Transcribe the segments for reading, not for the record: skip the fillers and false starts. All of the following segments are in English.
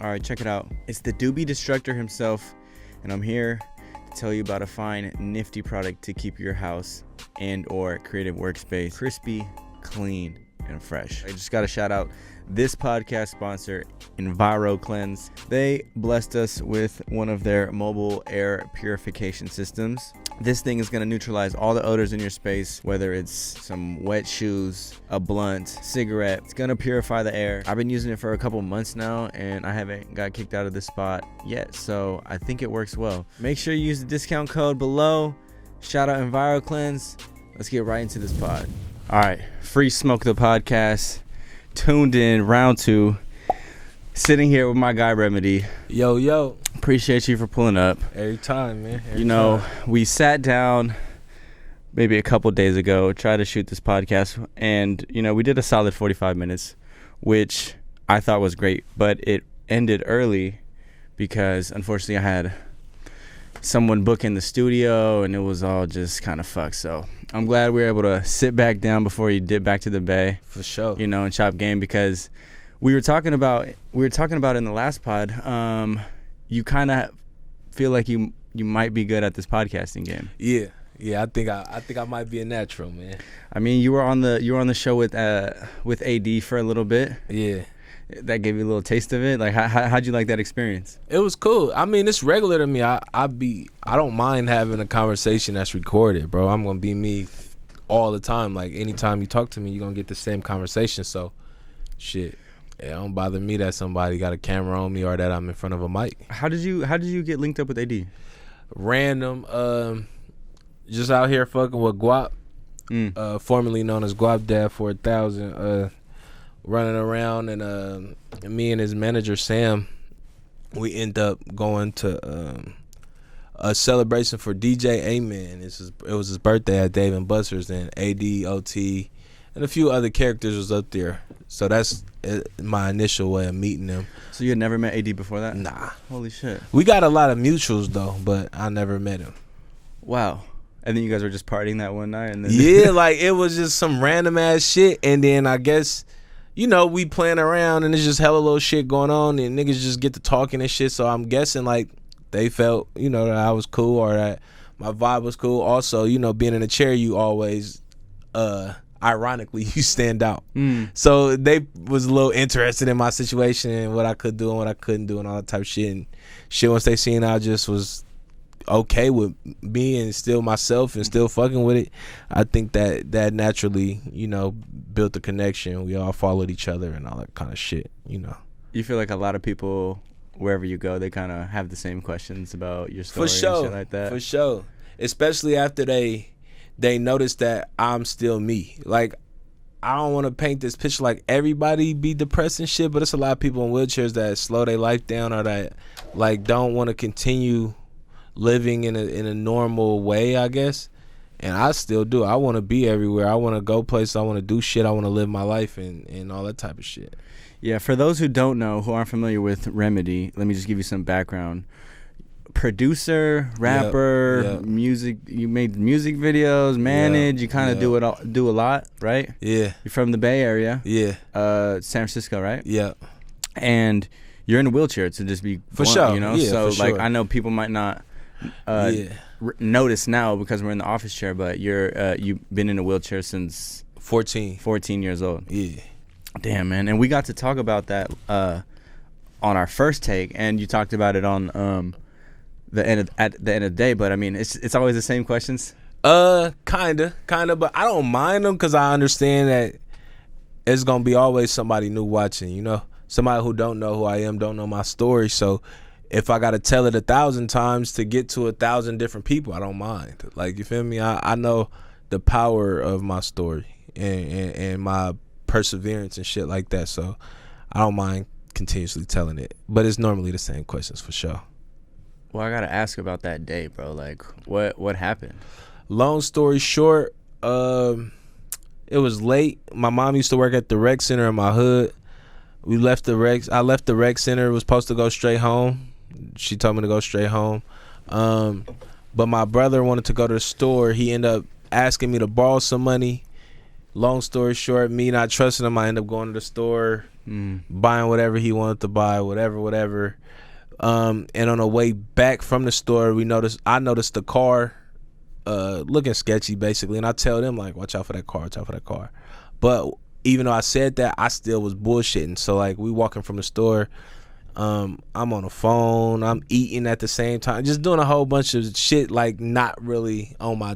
All right, check it out. It's the Daboii Destructor himself, and I'm here to tell you about a fine, nifty product to keep your house and or creative workspace crispy, clean, and fresh. I just got to shout out this podcast sponsor, EnviroCleanse. They blessed us with one of their mobile air purification systems. This thing is going to neutralize all the odors in your space, whether it's some wet shoes, a blunt, cigarette. It's going to purify the air. I've been using it for a couple months now, and I haven't got kicked out of this spot yet, so I think it works well. Make sure you use the discount code below. Shout out EnviroCleanse. Let's get right into this pod. All right, Free Smoke the Podcast. Tuned in, round 2. Sitting here with my guy Remedy. Yo. Appreciate you for pulling up. Every time, man. We sat down maybe a couple days ago, tried to shoot this podcast, and we did a solid 45 minutes, which I thought was great, but it ended early because unfortunately I had someone book in the studio and it was all just kind of fucked. So I'm glad we were able to sit back down before you dip back to the bay. For sure. And chop game, because we were talking about in the last pod. You kind of feel like you might be good at this podcasting game. Yeah. I think I might be a natural, man. I mean, you were on the show with AD for a little bit. Yeah. That gave you a little taste of it. Like, how'd you like that experience? It was cool. I mean, it's regular to me. I don't mind having a conversation that's recorded, bro. I'm gonna be me all the time. Like, anytime you talk to me, you're gonna get the same conversation. So, shit. It don't bother me that somebody got a camera on me or that I'm in front of a mic. How did you get linked up with AD? Random. Just out here fucking with Guap, formerly known as Guap Dad 4000. Running around, and me and his manager Sam, we end up going to a celebration for DJ Amen. It was his birthday at Dave and Buster's, and ATEOTD and a few other characters was up there. So that's my initial way of meeting them. So you had never met AD before that? Nah. Holy shit. We got a lot of mutuals though, but I never met him. Wow. And then you guys were just partying that one night, and then yeah, like it was just some random ass shit, and then I guess, we playing around and it's just hella little shit going on and niggas just get to talking and shit. So I'm guessing like they felt, that I was cool or that my vibe was cool. Also, being in a chair, you always, ironically, you stand out. So they was a little interested in my situation and what I could do and what I couldn't do and all that type of shit. And shit, once they seen I just was okay with being still myself and still fucking with it, I think that naturally, built a connection. We all followed each other and all that kind of shit, You feel like a lot of people, wherever you go, they kind of have the same questions about your story. For sure. And shit like that. For sure. Especially after they notice that I'm still me. Like, I don't want to paint this picture like everybody be depressed and shit, but it's a lot of people in wheelchairs that slow their life down or that like don't want to continue living in a normal way, I guess. And I still do. I want to be everywhere. I want to go places. I want to do shit. I want to live my life and all that type of shit. Yeah, for those who don't know, who aren't familiar with Remedy, let me just give you some background. Producer, rapper, yep. Music. You made music videos, manage. You kind of do a lot, right? Yeah. You're from the Bay Area. Yeah. San Francisco, right? Yeah. And you're in a wheelchair, to just be for blunt, sure. Yeah, so like sure. I know people might not notice now because we're in the office chair, but you've been in a wheelchair since 14 years old. Yeah. Damn, man. And we got to talk about that on our first take, and you talked about it on at the end of the day. But I mean, it's always the same questions. Kinda, but I don't mind them because I understand that it's gonna be always somebody new watching. Somebody who don't know who I am, don't know my story. So if I gotta tell it 1,000 times to get to 1,000 different people, I don't mind. Like, you feel me? I know the power of my story and my perseverance and shit like that. So I don't mind continuously telling it. But it's normally the same questions for sure. Well, I gotta ask about that day, bro. Like, what happened? Long story short, it was late. My mom used to work at the rec center in my hood. I left the rec center, was supposed to go straight home. She told me to go straight home. But my brother wanted to go to the store. He ended up asking me to borrow some money. Long story short, me not trusting him, I ended up going to the store, buying whatever he wanted to buy, whatever. And on the way back from the store, I noticed the car looking sketchy, basically. And I tell them, like, watch out for that car. But even though I said that, I still was bullshitting. So, like, we walking from the store. I'm on the phone. I'm eating at the same time, just doing a whole bunch of shit, like not really on my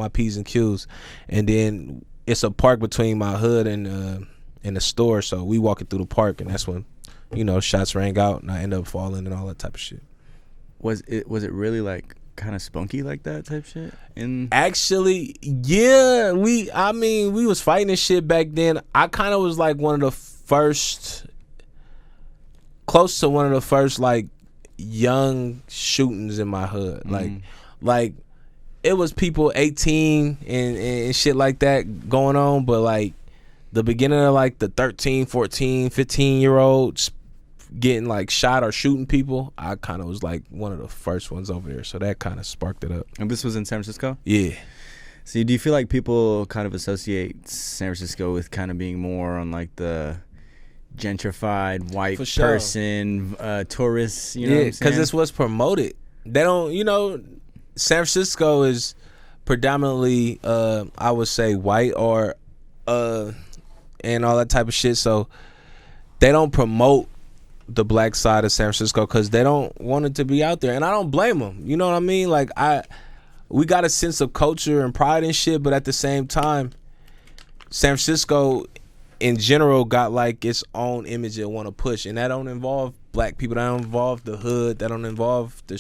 P's and Q's. And then it's a park between my hood and the store, so we walking through the park, and that's when shots rang out, and I end up falling and all that type of shit. Was it really like kind of spunky like that type shit? Actually, yeah, we was fighting and shit back then. I kind of was like close to one of the first like young shootings in my hood. Like it was people 18 and shit like that going on, but like the beginning of like the 13, 14, 15-year-olds getting like shot or shooting people, I kind of was like one of the first ones over there, so that kind of sparked it up. And this was in San Francisco? Yeah. So do you feel like people kind of associate San Francisco with kind of being more on like the gentrified white person, tourists, you know what I'm saying? Because it's what's promoted. They don't, San Francisco is predominantly, I would say, white or, and all that type of shit. So they don't promote the black side of San Francisco because they don't want it to be out there. And I don't blame them. You know what I mean? Like, we got a sense of culture and pride and shit, but at the same time, San Francisco in general got like its own image it want to push, and that don't involve black people, that don't involve the hood, that don't involve the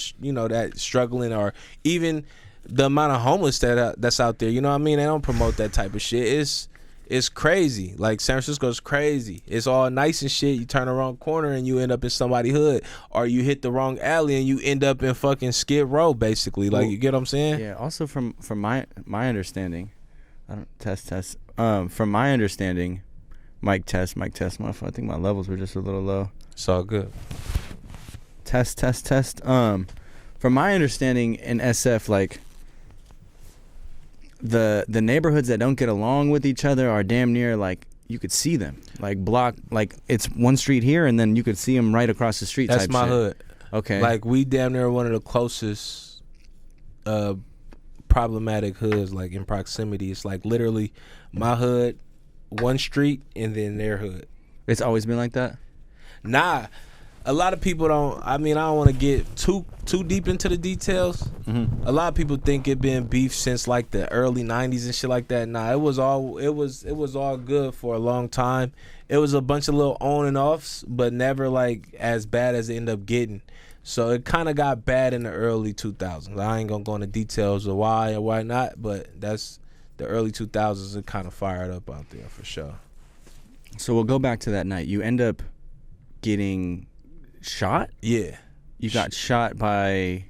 that struggling, or even the amount of homeless that's out there. You know what I mean? They don't promote that type of shit. It's crazy. Like, San Francisco's crazy. It's all nice and shit. You turn the wrong corner and you end up in somebody's hood, or you hit the wrong alley and you end up in fucking Skid Row, basically. Like, you get what I'm saying? Yeah. Also, from my understanding, I don't test. From my understanding. Mic test. I think my levels were just a little low. It's all good. Test. From my understanding in SF, like the neighborhoods that don't get along with each other are damn near like you could see them, like it's one street here and then you could see them right across the street. That's type my shit. hood. Okay. Like, we damn near one of the closest problematic hoods, like in proximity. It's like literally my hood, one street, and then their hood. It's always been like that? Nah, a lot of people don't. I don't want to get too deep into the details. Mm-hmm. A lot of people think it been beef since like the early 90s and shit like that. Nah, it was all good for a long time. It was a bunch of little on and offs, but never like as bad as it ended up getting. So it kind of got bad in the early 2000s. I ain't gonna go into details of why or why not, but that's the early 2000s. It kind of fired up out there for sure. So we'll go back to that night. You end up getting shot? Yeah. You got shot by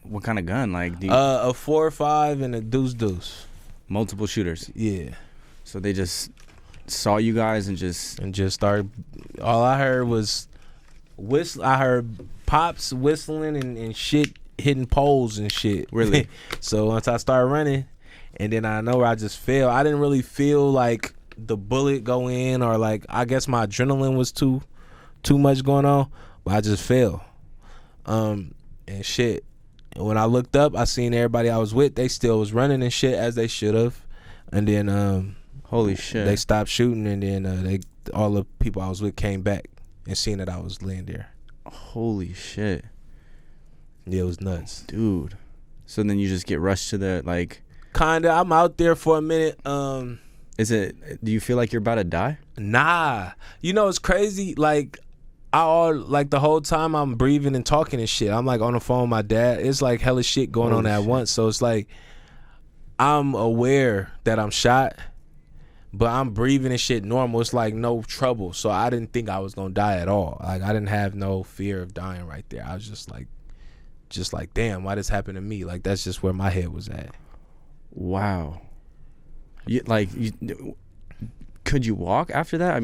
what kind of gun? Like a 4.5 and a deuce. Multiple shooters. Yeah. So they just saw you guys and just started. All I heard was I heard pops whistling and shit hitting poles and shit. Really? So once I started running, and then I know where I just fell. I didn't really feel like the bullet go in, or like, I guess my adrenaline was too much going on, but I just fell. And shit. And when I looked up, I seen everybody I was with, they still was running and shit as they should have. And then holy shit, they stopped shooting, and then all the people I was with came back and seen that I was laying there. Holy shit. Yeah, it was nuts, dude. So then you just get rushed to the like. Kinda. I'm out there for a minute. Do you feel like you're about to die? Nah. It's crazy. Like, the whole time I'm breathing and talking and shit, I'm like on the phone with my dad. It's like hella shit going on at once. So it's like I'm aware that I'm shot, but I'm breathing and shit normal. It's like no trouble. So I didn't think I was gonna die at all. Like, I didn't have no fear of dying right there. I was just like, damn, why this happened to me? Like, that's just where my head was at. Wow. Could you walk after that?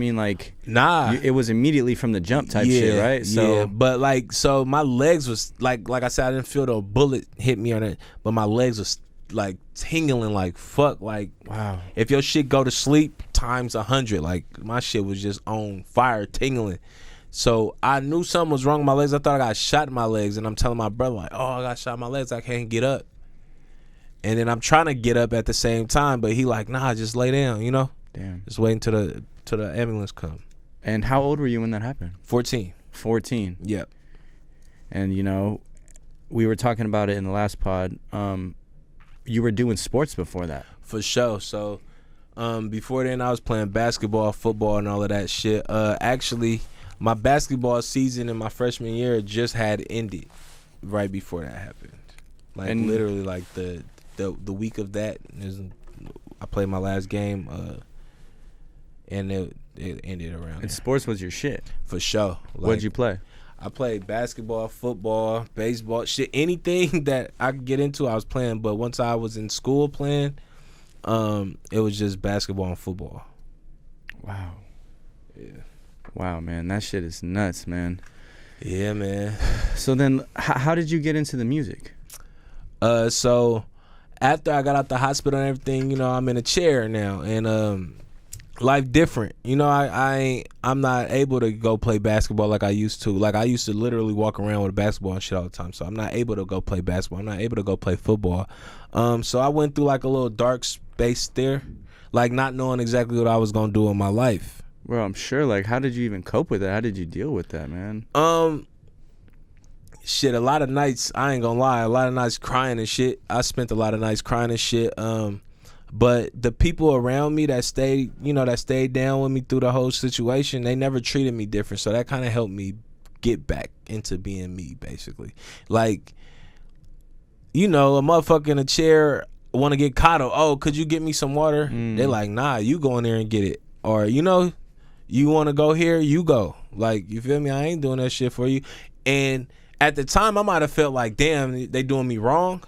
Nah. It was immediately from the jump type shit, right? So yeah, but so my legs was like I said, I didn't feel the bullet hit me on it, but my legs was like tingling like fuck. Like, wow. If your shit go to sleep, times 100. Like my shit was just on fire, tingling. So I knew something was wrong with my legs. I thought I got shot in my legs, and I'm telling my brother like, "Oh, I got shot in my legs. I can't get up." And then I'm trying to get up at the same time, but he like, "Nah, just lay down, you know." Damn. Just waiting till the ambulance come. And how old were you when that happened? 14. 14. Yep. And you know, we were talking about it in the last pod. You were doing sports before that. For sure. So before then I was playing basketball, football, and all of that shit. Actually, my basketball season in my freshman year just had ended right before that happened. Like and literally like the week of that I played my last game and it ended around and there. Sports was your shit. For sure. Like, What'd you play? I played basketball, football, baseball, shit, anything that I could get into I was playing, but once I was in school playing, it was just basketball and football. Wow. Yeah. Wow, man, that shit is nuts, man. Yeah, man. So then, how did you get into the music? So after I got out the hospital and everything, you know, I'm in a chair now, and life different. You know, I'm not able to go play basketball like I used to. Like I used to literally walk around with a basketball and shit all the time. So I'm not able to go play basketball. I'm not able to go play football. So I went through like a little dark space there, like not knowing exactly what I was gonna do in my life. Well, I'm sure. Like, how did you even cope with that? How did you deal with that, man? Shit, a lot of nights, I ain't gonna lie, a lot of nights crying and shit. I spent a lot of nights crying and shit. But the people around me that stayed down with me through the whole situation, they never treated me different. So that kind of helped me get back into being me, basically. Like, you know, a motherfucker in a chair want to get coddled. Oh, could you get me some water? They're like, nah, you go in there and get it. Or, you know, you want to go here, you go. Like, you feel me? I ain't doing that shit for you. And at the time, I might have felt like, damn, they doing me wrong.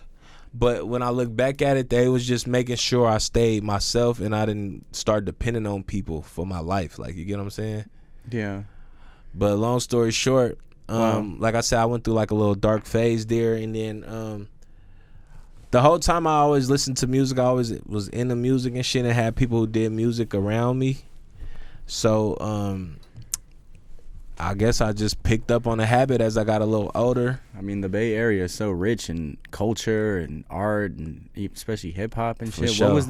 But when I look back at it, they was just making sure I stayed myself and I didn't start depending on people for my life. Like, you get what I'm saying? Yeah. But long story short, Wow. like I said, I went through like a little dark phase there. And then the whole time I always listened to music. I always was into music and shit and had people who did music around me. So I guess I just picked up on the habit as I got a little older. I mean, the Bay Area is so rich in culture and art, and especially hip hop and shit. Sure. What was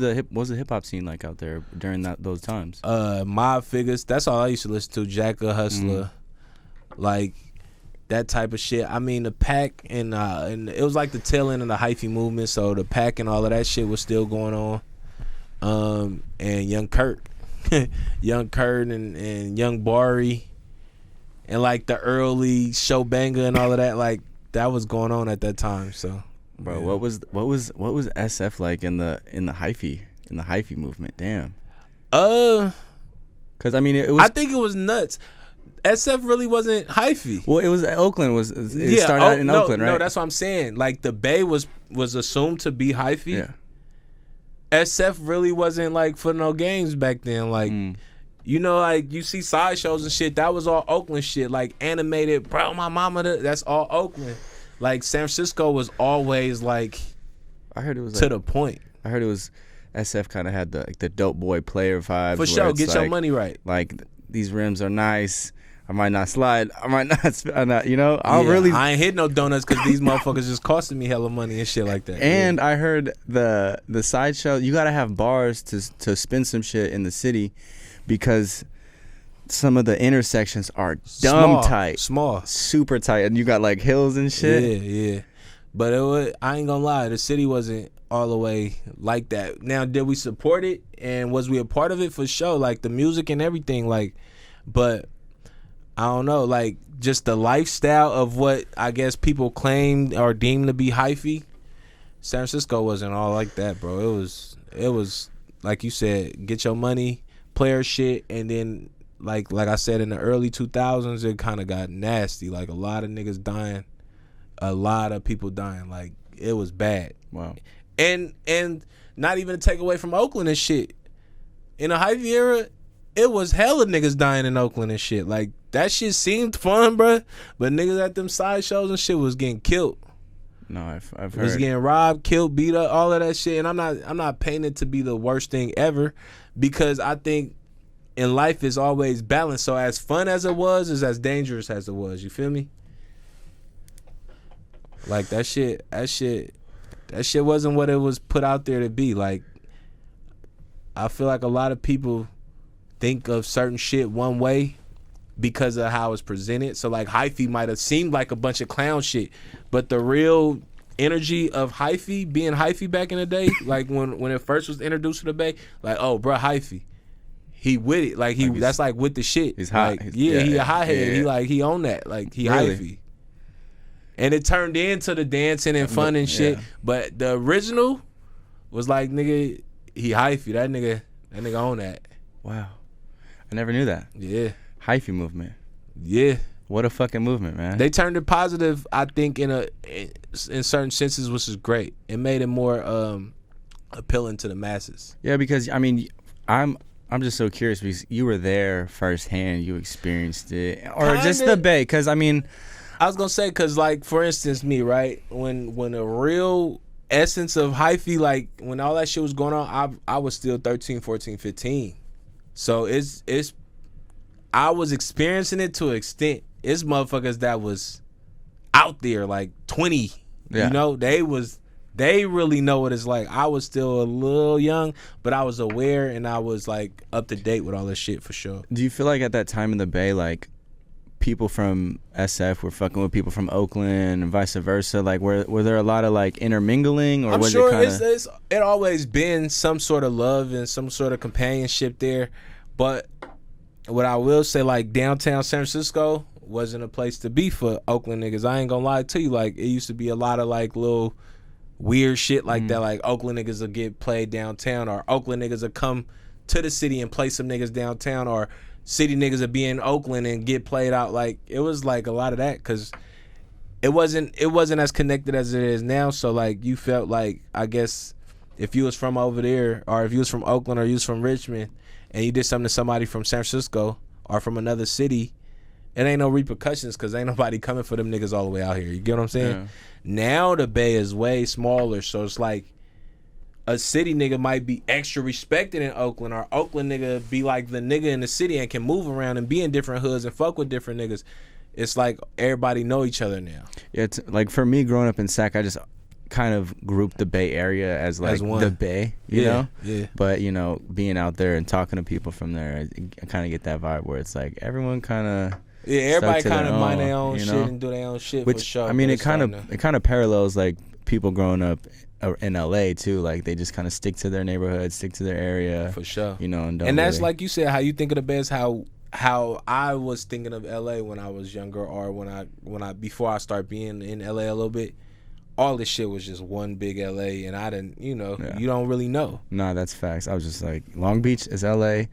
the hip hop scene like out there during those times? Mob Figures. That's all I used to listen to. Jacka, Hustler, like that type of shit. I mean, the Pack and it was like the tail end of the hyphy movement. So the Pack and all of that shit was still going on. And Young Kurt, Young Kurt and Young Bari. And like the early show banger and all of that, like that was going on at that time. So, Bro, yeah. what was SF like in the hyphy movement? Damn. Because I mean, it was. I think it was nuts. SF really wasn't hyphy. Well, it was Oakland. It started out in Oakland, right? No, that's what I'm saying. Like the Bay was assumed to be hyphy. Yeah. SF really wasn't like for no games back then. Like. You know, like, you see sideshows and shit. That was all Oakland shit. Like, animated, bro, my mama, that's all Oakland. Like, San Francisco was always, like, I heard it was to the point. I heard it was SF kind of had the dope boy player vibe. For sure, get your money right. Like, these rims are nice. I might not slide. I might not, you know? I ain't hit no donuts because these motherfuckers just costing me hella money and shit like that. And I heard the sideshow, you got to have bars to spin some shit in the city. Because some of the intersections are tight. Small. Super tight. And you got like hills and shit. Yeah. But I ain't gonna lie, the city wasn't all the way like that. Now, did we support it? And was we a part of it? For sure. Like the music and everything. Like, but I don't know. Like just the lifestyle of what I guess people claimed or deemed to be hyphy. San Francisco wasn't all like that, bro. It was like you said, get your money. Player shit, and then like I said, in the early 2000s it kind of got nasty. Like a lot of niggas dying, a lot of people dying. Like it was bad. Wow. And not even to take away from Oakland and shit. In the hyphy era, it was hella niggas dying in Oakland and shit. Like that shit seemed fun, bro. But niggas at them sideshows and shit was getting killed. No, I've heard. Was getting robbed, killed, beat up, all of that shit. And I'm not painting it to be the worst thing ever. because I think in life is always balance. So as fun as it was is as dangerous as it was. You feel me? Like that shit wasn't what it was put out there to be. Like, I feel like a lot of people think of certain shit one way because of how it's presented. So like hyphy might have seemed like a bunch of clown shit, but the real energy of hyphy, being hyphy back in the day, like when it first was introduced to the Bay, like, oh bro, hyphy, he with it, like that's like with the shit. He's hot. Like, he a hothead. Yeah. He on that, like he Really? hyphy. And it turned into the dancing and fun and shit. Yeah. But the original was like, nigga, he hyphy. That nigga on that. Wow. I never knew that. Yeah. Hyphy movement. Yeah. What a fucking movement, man. They turned it positive, I think, in certain senses, which is great. It made it more appealing to the masses. Yeah, because I mean, I'm just so curious because you were there firsthand. You experienced it, or just the Bay? Because I mean, I was gonna say, because like for instance, me, right, when the real essence of hyphy, like when all that shit was going on, I was still 13, 14, 15. So it's I was experiencing it to an extent. It's motherfuckers that was out there like 20. Yeah. You know, they really know what it's like. I was still a little young, but I was aware and I was like up to date with all this shit for sure. do you feel like at that time in the Bay, like people from SF were fucking with people from Oakland and vice versa? Like, were there a lot of like intermingling, or I'm was sure it kind of? it always been some sort of love and some sort of companionship there. But what I will say, like downtown San Francisco wasn't a place to be for Oakland niggas. I ain't gonna lie to you. Like, it used to be a lot of like little weird shit like that. Like Oakland niggas will get played downtown, or Oakland niggas will come to the city and play some niggas downtown, or city niggas will be in Oakland and get played out. Like, it was like a lot of that because it wasn't as connected as it is now. So like you felt like, I guess, if you was from over there, or if you was from Oakland, or you was from Richmond, and you did something to somebody from San Francisco or from another city, it ain't no repercussions because ain't nobody coming for them niggas all the way out here. You get what I'm saying? Yeah. Now the Bay is way smaller, so it's like a city nigga might be extra respected in Oakland, or Oakland nigga be like the nigga in the city and can move around and be in different hoods and fuck with different niggas. It's like everybody know each other now. Yeah, it's like for me growing up in Sac, I just kind of grouped the Bay Area as like the Bay, you know? Yeah. But, you know, being out there and talking to people from there, I kind of get that vibe where it's like everyone kind of... Yeah, everybody kind of mind their own you shit know? and do their own shit, Which, for sure. I mean, but it kind of parallels like people growing up in LA too. Like, they just kind of stick to their neighborhood, stick to their area. For sure. You know, and that's like you said, how you think of the Bay is how I was thinking of LA when I was younger, or when I before I started being in LA a little bit. All this shit was just one big LA, and I didn't, you know, you don't really know. Nah, that's facts. I was just like, Long Beach is LA,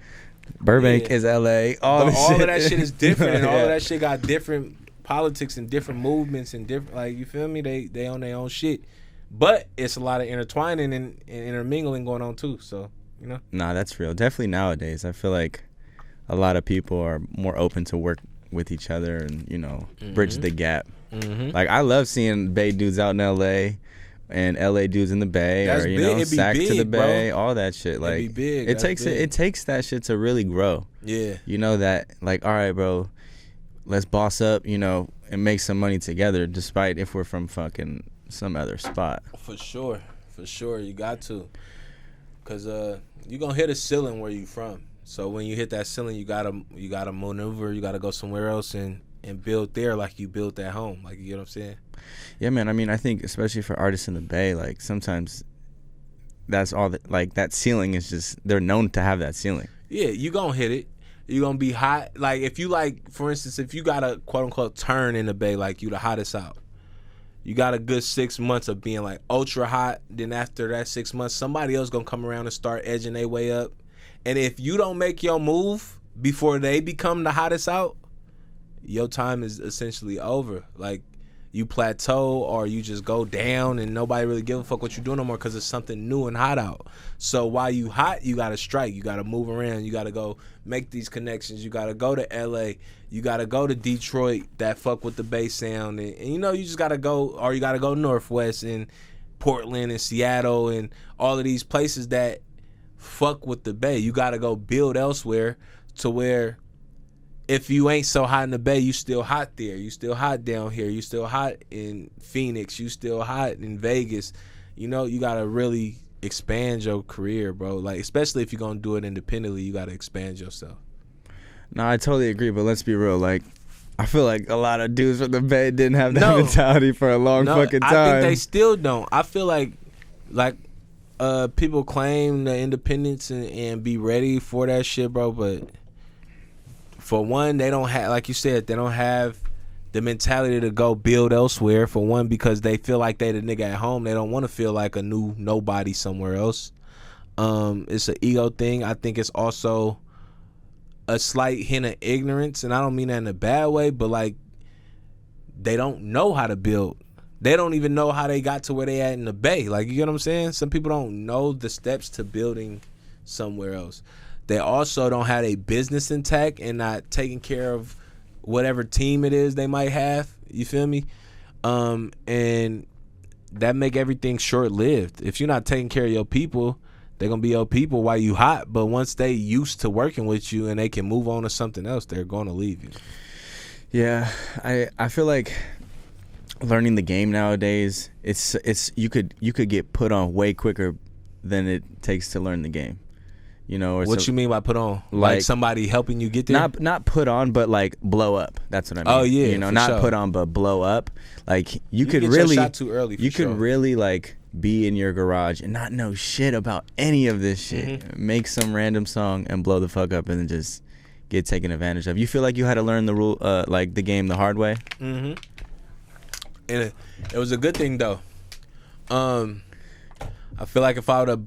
Burbank is LA. All of that shit. shit is different, and all of that shit got different politics and different movements and different, like, you feel me? They on their own shit, but it's a lot of intertwining and intermingling going on too. So, you know. Nah, that's real. Definitely nowadays, I feel like a lot of people are more open to work with each other and, you know, bridge the gap. Like, I love seeing Bay dudes out in LA and LA dudes in the Bay. That's, or you know, Sac to the Bay, bro. All that shit. Like, it'd be big. It takes that shit to really grow. Yeah. You know that, like, all right, bro, let's boss up, you know, and make some money together, despite if we're from fucking some other spot. For sure, you got to, cause you gonna hit a ceiling where you from. So when you hit that ceiling, you gotta maneuver. You gotta go somewhere else and build there like you built at home. Like, you get what I'm saying? Yeah, man. I mean, I think especially for artists in the Bay, like, sometimes that's all that, like, that ceiling is just, they're known to have that ceiling. Yeah, you gonna hit it. You gonna be hot. Like, if you, like, for instance, if you got a quote unquote turn in the Bay, like, you the hottest out. You got a good 6 months of being like ultra hot. Then after that 6 months, somebody else gonna come around and start edging their way up. And if you don't make your move before they become the hottest out, your time is essentially over. Like, you plateau, or you just go down and nobody really give a fuck what you're doing no more because it's something new and hot out. So while you hot, you gotta strike. You gotta move around. You gotta go make these connections. You gotta go to LA. You gotta go to Detroit that fuck with the Bay sound. And you know, you just gotta go, or you gotta go Northwest and Portland and Seattle and all of these places that fuck with the Bay. You gotta go build elsewhere to where if you ain't so hot in the Bay, you still hot there. You still hot down here. You still hot in Phoenix. You still hot in Vegas. You know, you gotta really expand your career, bro. Like, especially if you're gonna do it independently, you gotta expand yourself. No, I totally agree, but let's be real. Like, I feel like a lot of dudes from the Bay didn't have that mentality for a long fucking time. I think they still don't. I feel like people claim the independence and be ready for that shit, bro, but for one, they don't have, like you said, they don't have the mentality to go build elsewhere. For one, because they feel like they the nigga at home. They don't want to feel like a new nobody somewhere else. It's an ego thing. I think it's also a slight hint of ignorance, and I don't mean that in a bad way, but like they don't know how to build. They don't even know how they got to where they at in the Bay. Like, you get what I'm saying? Some people don't know the steps to building somewhere else. They also don't have a business intact and not taking care of whatever team it is they might have. You feel me? And that make everything short-lived. If you're not taking care of your people, they're going to be your people while you hot. But once they used to working with you and they can move on to something else, they're going to leave you. Yeah, I feel like learning the game nowadays, it's you could get put on way quicker than it takes to learn the game. You know, or what you mean by put on? Like somebody helping you get there? Not put on, but like blow up. That's what I mean. Oh yeah, you know, not sure. put on, but blow up. Like you could get really your shot too early. You could really like be in your garage and not know shit about any of this shit. Mm-hmm. Make some random song and blow the fuck up, and then just get taken advantage of. You feel like you had to learn the rule, like the game, the hard way. Mm-hmm. And it was a good thing though. I feel like if I would have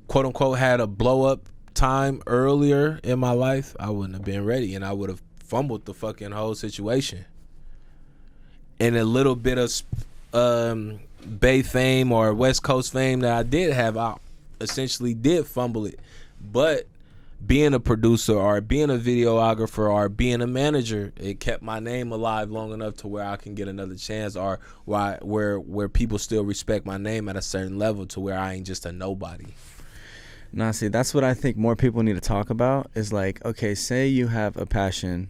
quote unquote had a blow up time earlier in my life, I wouldn't have been ready, and I would have fumbled the fucking whole situation. And a little bit of Bay fame or West Coast fame that I did have, I essentially did fumble it. But being a producer or being a videographer or being a manager, it kept my name alive long enough to where I can get another chance, or where people still respect my name at a certain level to where I ain't just a nobody. Nah, see, that's what I think more people need to talk about is like, okay, say you have a passion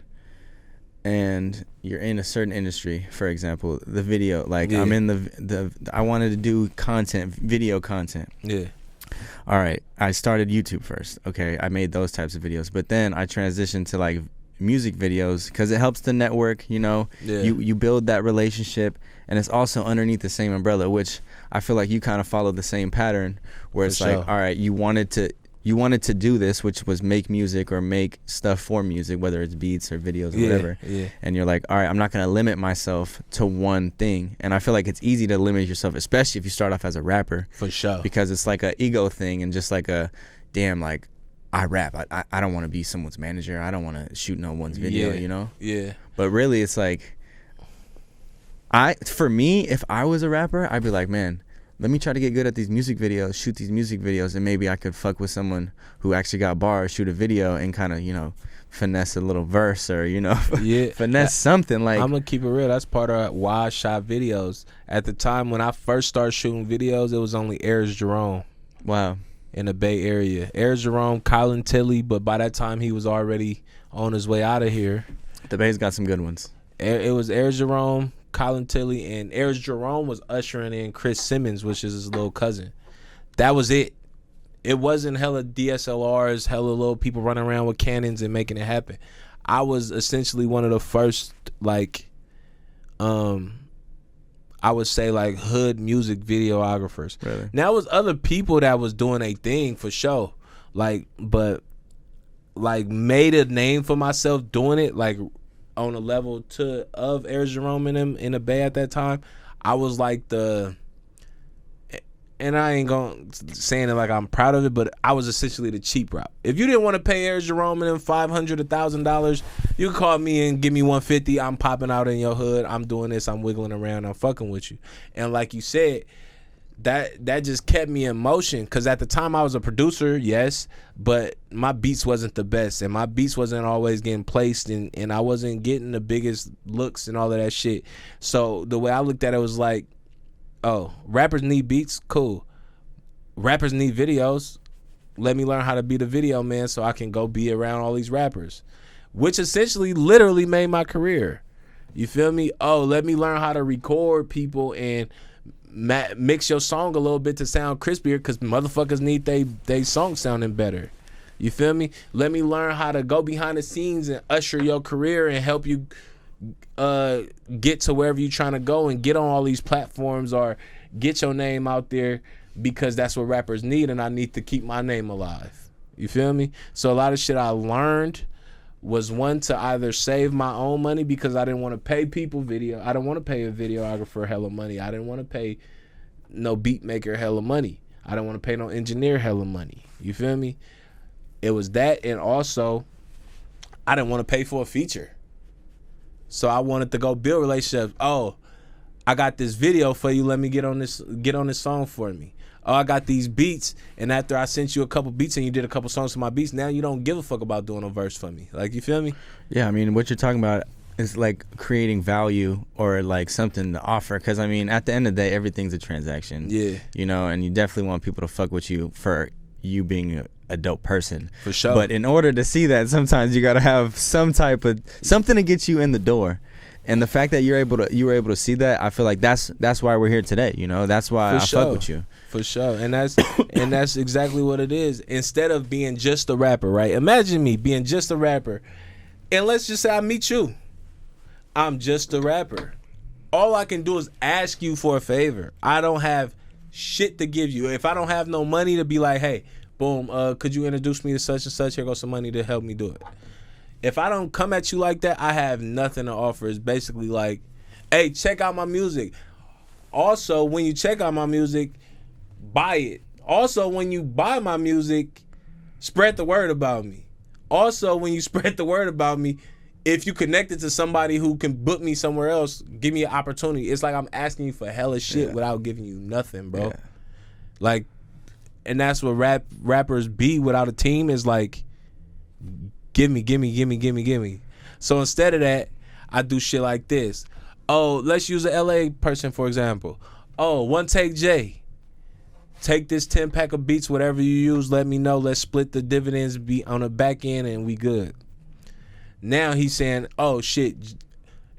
and you're in a certain industry, for example, the video, like I'm in the I wanted to do content, video content. Yeah. All right, I started YouTube first. Okay, I made those types of videos, but then I transitioned to like music videos because it helps the network, you know. Yeah. You build that relationship, and it's also underneath the same umbrella, which I feel like you kind of follow the same pattern where it's like, all right, you wanted to do this, which was make music or make stuff for music, whether it's beats or videos or whatever. Yeah. And you're like, all right, I'm not going to limit myself to one thing. And I feel like it's easy to limit yourself, especially if you start off as a rapper. For sure. Because it's like a ego thing and just like a, damn, like, I rap. I don't want to be someone's manager. I don't want to shoot no one's video, you know? Yeah. But really, it's like, for me, if I was a rapper, I'd be like, man, let me try to get good at these music videos, shoot these music videos, and maybe I could fuck with someone who actually got bars, shoot a video, and kind of, you know, finesse a little verse or, you know, finesse something. Like, I'm going to keep it real. That's part of why I shot videos. At the time when I first started shooting videos, it was only Ayers Jerome. Wow. In the Bay Area. Ayers Jerome, Colin Tilley, but by that time he was already on his way out of here. The Bay's got some good ones. It was Ayers Jerome, Colin Tilley, and Ayers Jerome was ushering in Chris Simmons, which is his little cousin. That was it. It wasn't hella DSLRs, hella little people running around with cannons and making it happen. I was essentially one of the first, like, I would say, like, hood music videographers. Really? Now, it was other people that was doing a thing for sure. Like, but, like, made a name for myself doing it, like, on a level of Ayers Jerome and them in the Bay at that time. I was like and I ain't saying it like I'm proud of it, but I was essentially the cheap route. If you didn't want to pay Ayers Jerome and them $500, $1,000, you can call me and give me $150. I'm popping out in your hood. I'm doing this. I'm wiggling around. I'm fucking with you. And like you said, that just kept me in motion, because at the time I was a producer, yes, but my beats wasn't the best, and my beats wasn't always getting placed, and I wasn't getting the biggest looks and all of that shit. So the way I looked at it was like, oh, rappers need beats, cool. Rappers need videos. let me learn how to be the video man so I can go be around all these rappers, which essentially literally made my career. You feel me? Oh, let me learn how to record people and mix your song a little bit to sound crispier because motherfuckers need they song sounding better. You feel me? Let me learn how to go behind the scenes and usher your career and help you get to wherever you're trying to go and get on all these platforms or get your name out there, because that's what rappers need, and I need to keep my name alive. You feel me? So a lot of shit I learned was, one, to either save my own money because I didn't want to pay people video. I don't want to pay a videographer hella money. I didn't want to pay no beat maker hella money. I didn't want to pay no engineer hella money. You feel me? It was that, and also I didn't want to pay for a feature. So I wanted to go build relationships. Oh, I got this video for you. Let me get on this song for me. Oh, I got these beats, and after I sent you a couple beats and you did a couple songs for my beats, now you don't give a fuck about doing a verse for me. Like, you feel me? Yeah, I mean, what you're talking about is like creating value or like something to offer. Because, I mean, at the end of the day, everything's a transaction. Yeah. You know, and you definitely want people to fuck with you for you being a dope person. For sure. But in order to see that, sometimes you got to have some type of something to get you in the door. And the fact that you were able to see that, I feel like that's why we're here today. You know, that's why fuck with you. For sure. And that's exactly what it is. Instead of being just a rapper, right? Imagine me being just a rapper, and let's just say I meet you. I'm just a rapper. All I can do is ask you for a favor. I don't have shit to give you. If I don't have no money to be like, hey, boom, could you introduce me to such and such? Here goes some money to help me do it. If I don't come at you like that, I have nothing to offer. It's basically like, hey, check out my music. Also, when you check out my music, buy it. Also, when you buy my music, spread the word about me. Also, when you spread the word about me, if you connect it to somebody who can book me somewhere else, give me an opportunity. It's like I'm asking you for hella shit without giving you nothing, bro. Yeah. Like, and that's what rappers be without a team, is like, give me. So instead of that, I do shit like this. Oh, let's use an LA person, for example. Oh, One Take J. Take this 10-pack of beats, whatever you use, let me know. Let's split the dividends be on the back end and we good. Now he's saying, oh, shit,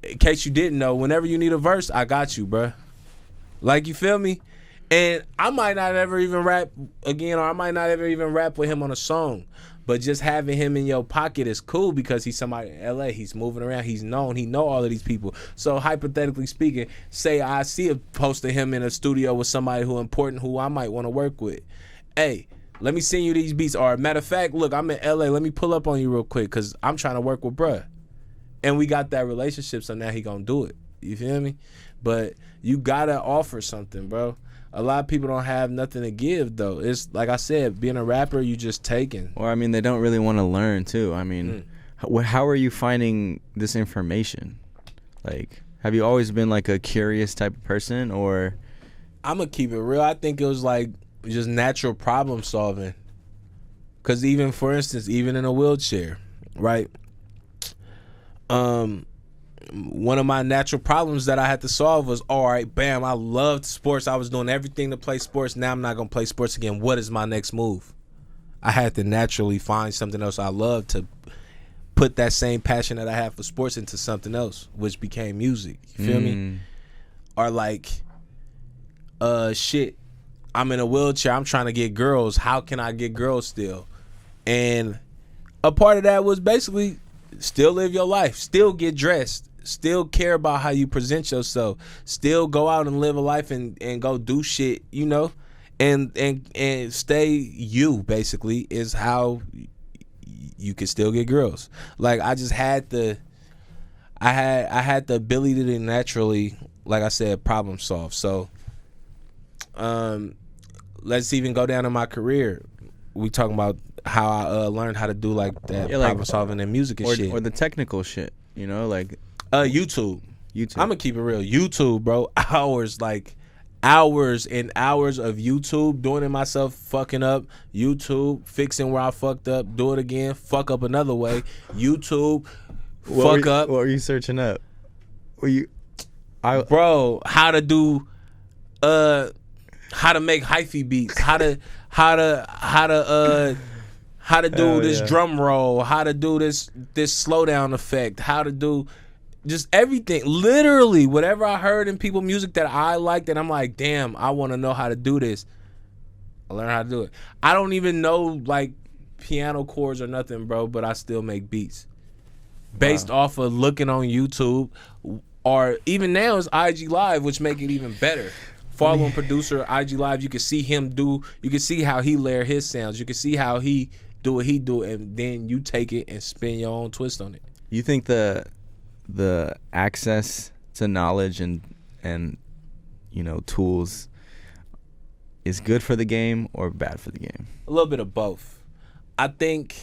in case you didn't know, whenever you need a verse, I got you, bruh. Like, you feel me? And I might not ever even rap again, or I might not ever even rap with him on a song. But just having him in your pocket is cool because he's somebody in LA. He's moving around. He's known. He know all of these people. So hypothetically speaking, say I see a post of him in a studio with somebody who important, who I might want to work with. Hey, let me send you these beats. Or matter of fact, look, I'm in LA. Let me pull up on you real quick because I'm trying to work with bruh. And we got that relationship, so now he gonna do it. You feel me? But you gotta offer something, bro. A lot of people don't have nothing to give, though. It's like I said, being a rapper, you just taking. Or, I mean, they don't really want to learn, too. I mean, how are you finding this information? Like, have you always been, like, a curious type of person, or? I'm going to keep it real. I think it was, like, just natural problem solving. Because even, for instance, even in a wheelchair, right? One of my natural problems that I had to solve was, all right, bam, I loved sports. I was doing everything to play sports. Now I'm not going to play sports again. What is my next move? I had to naturally find something else I love to put that same passion that I have for sports into something else, which became music. You feel me? Or like, shit, I'm in a wheelchair. I'm trying to get girls. How can I get girls still? And a part of that was basically still live your life, still get dressed, still care about how you present yourself, still go out and live a life and go do shit, you know, and stay you, basically, is how you can still get girls. Like, I just had I had the ability to naturally, like I said, problem solve. So let's even go down to my career. We talking about how I learned how to do like that problem solving and music and shit. Or the technical shit, you know, like YouTube. I'm gonna keep it real. YouTube, bro. Hours and hours of YouTube, doing it myself, fucking up. YouTube, fixing where I fucked up, do it again, fuck up another way. YouTube, fuck up. What were you searching up? Bro, how to do how to make hyphy beats, how how to do this yeah. drum roll, how to do this slowdown effect, how to do just everything. Literally, whatever I heard in people music that I liked, and I'm like, damn, I want to know how to do this. I learned how to do it. I don't even know like piano chords or nothing, bro, but I still make beats based off of looking on YouTube, or even now it's IG Live, which make it even better. Following producer IG Live, you can see him do. You can see how he layer his sounds. You can see how he do what he do, and then you take it and spin your own twist on it. You think the access to knowledge and tools is good for the game or bad for the game? A little bit of both. I think,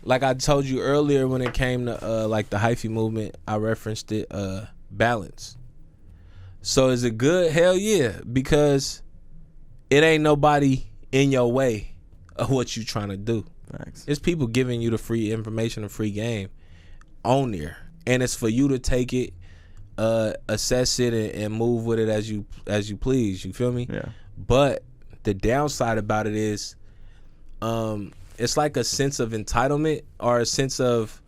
like I told you earlier, when it came to like the hyphy movement, I referenced it, balance. So is it good? Hell yeah, because it ain't nobody in your way of what you trying to do. Thanks. It's people giving you the free information, the free game on there, and it's for you to take it, assess it, and move with it as you please. You feel me? Yeah. But the downside about it is, it's like a sense of entitlement or a sense of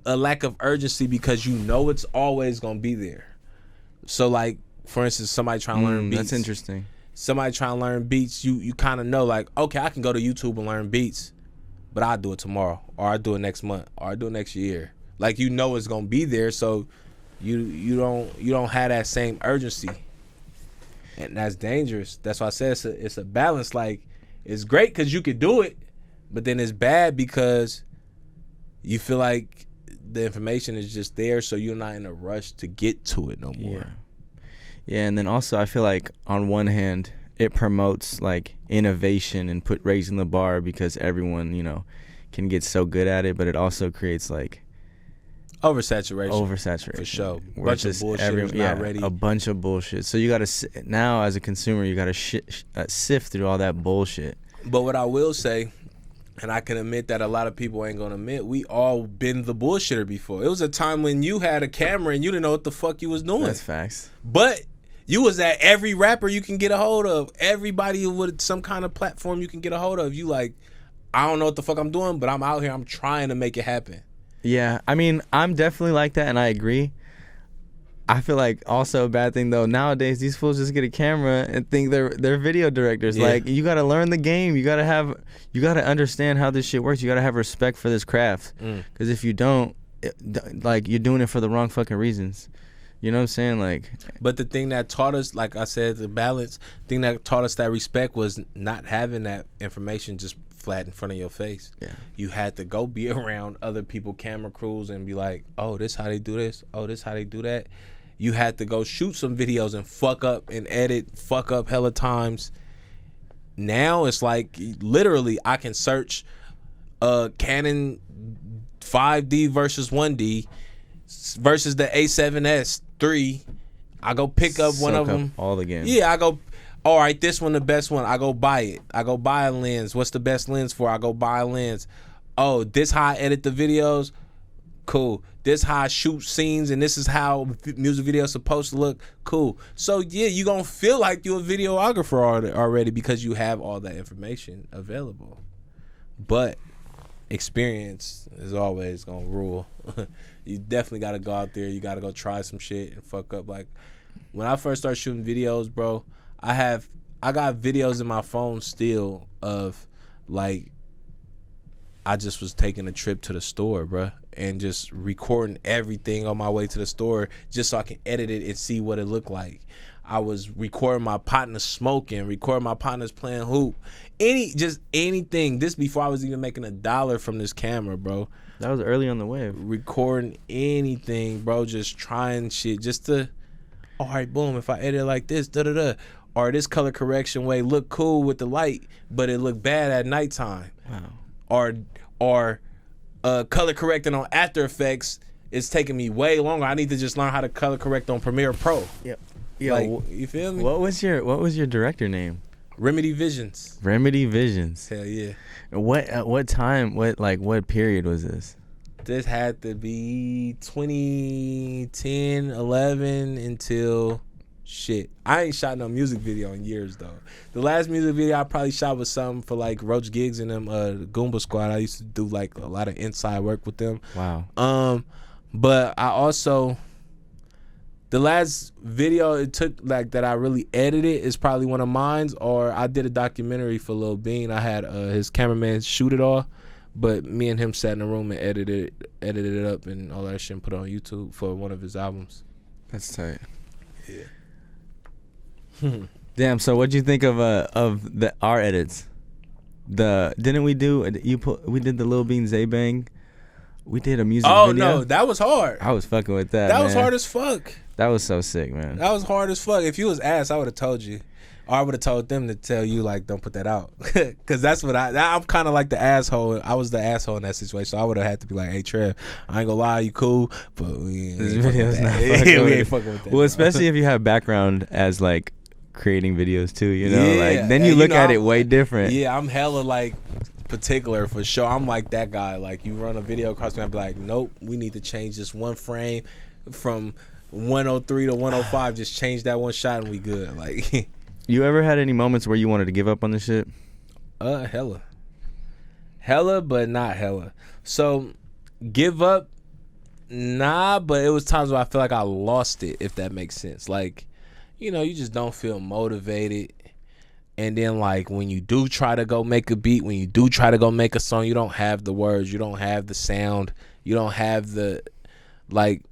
a lack of urgency, because you know it's always gonna be there. So like, for instance, somebody trying to learn beats. That's interesting. Somebody trying to learn beats, you kind of know, like, okay, I can go to YouTube and learn beats, but I'll do it tomorrow, or I'll do it next month, or I'll do it next year. Like, you know it's gonna be there, so you don't have that same urgency, and that's dangerous. That's why I said it's a balance. Like, it's great because you could do it, but then it's bad because you feel like the information is just there, so you're not in a rush to get to it no more. Yeah, and then also I feel like on one hand it promotes like innovation and raising the bar because everyone, can get so good at it, but it also creates like oversaturation for sure. Where Bunch of bullshit not ready. A bunch of bullshit. So you gotta now as a consumer you gotta sift through all that bullshit. But what I will say, and I can admit that a lot of people ain't gonna admit, we all been the bullshitter before. It was a time when you had a camera and you didn't know what the fuck you was doing. That's facts. But you was at every rapper you can get a hold of, everybody with some kind of platform you can get a hold of. You like, I don't know what the fuck I'm doing, but I'm out here, I'm trying to make it happen. Yeah, I mean, I'm definitely like that, and I agree. I feel like also a bad thing though, nowadays these fools just get a camera and think they're video directors. Yeah. Like, you gotta learn the game. You gotta understand how this shit works. You gotta have respect for this craft. Because if you don't, like, you're doing it for the wrong fucking reasons. You know what I'm saying? Like, but the thing that taught us, like I said, the balance thing that taught us that respect was not having that information just flat in front of your face. Yeah. You had to go be around other people, camera crews, and be like, oh, this how they do this. Oh, this how they do that. You had to go shoot some videos and fuck up and fuck up hella times. Now it's like, literally, I can search Canon 5D versus 1D versus the A7S 3. I go pick up one of them. All the games. Yeah, I go, all right, this one the best one. I go buy it. I go buy a lens. What's the best lens for? I go buy a lens. Oh, this how I edit the videos? Cool. This how I shoot scenes, and this is how music videos supposed to look. Cool. So yeah, you gonna feel like you're a videographer already because you have all that information available. But experience is always gonna rule. You definitely gotta go out there. You gotta go try some shit and fuck up. Like, when I first started shooting videos, bro, I got videos in my phone still of, like, I just was taking a trip to the store, bro, and just recording everything on my way to the store just so I can edit it and see what it looked like. I was recording my partners smoking, recording my partners playing hoop, anything. This before I was even making $1 from this camera, bro. That was early on the wave. Recording anything, bro, just trying shit just to, all right, boom, if I edit it like this, da-da-da, or this color correction way look cool with the light, but it look bad at nighttime. Wow. Or color correcting on After Effects is taking me way longer. I need to just learn how to color correct on Premiere Pro. Yep. Like, you feel me? What was your director name? Remedy Visions. Remedy Visions. Hell yeah. What time? What period was this? This had to be 2010, 11 until Shit, I ain't shot no music video in years though. The last music video I probably shot was something for like Roach Gigs and them Goomba Squad. I used to do like a lot of inside work with them. Wow. But I also, the last video it took like that I really edited is probably one of mine. Or I did a documentary for Lil Bean. I had his cameraman shoot it all, but me and him sat in a room and edited it up and all that shit and put it on YouTube for one of his albums. That's tight. Yeah. Damn. So what'd you think of our edits? Didn't we do we did the Lil Bean Zaybang? We did a music video. Oh no, that was hard. I was fucking with that. That man. was hard as fuck. That was so sick, man. That was hard as fuck. If you was ass, I would have told you. Or I would have told them to tell you, like, don't put that out. Because that's what I'm kind of like the asshole. I was the asshole in that situation. So I would have had to be like, hey, Trev, I ain't gonna lie, you cool, but this video's not fucking we with ain't fucking with that. Well, especially if you have background as, like, creating videos, too, you know? Yeah. Like, then you look at it way different. Yeah, I'm hella, like, particular for sure. I'm like that guy. Like, you run a video across me, I'd be like, nope, we need to change this one frame from 103 to 105. Just change that one shot and we good. Like, you ever had any moments where you wanted to give up on this shit? Hella, but not hella. So, give up, nah, but it was times where I feel like I lost it, if that makes sense. Like, you know, you just don't feel motivated. And then, like, when you do try to go make a beat, when you do try to go make a song, you don't have the words, you don't have the sound, you don't have the, like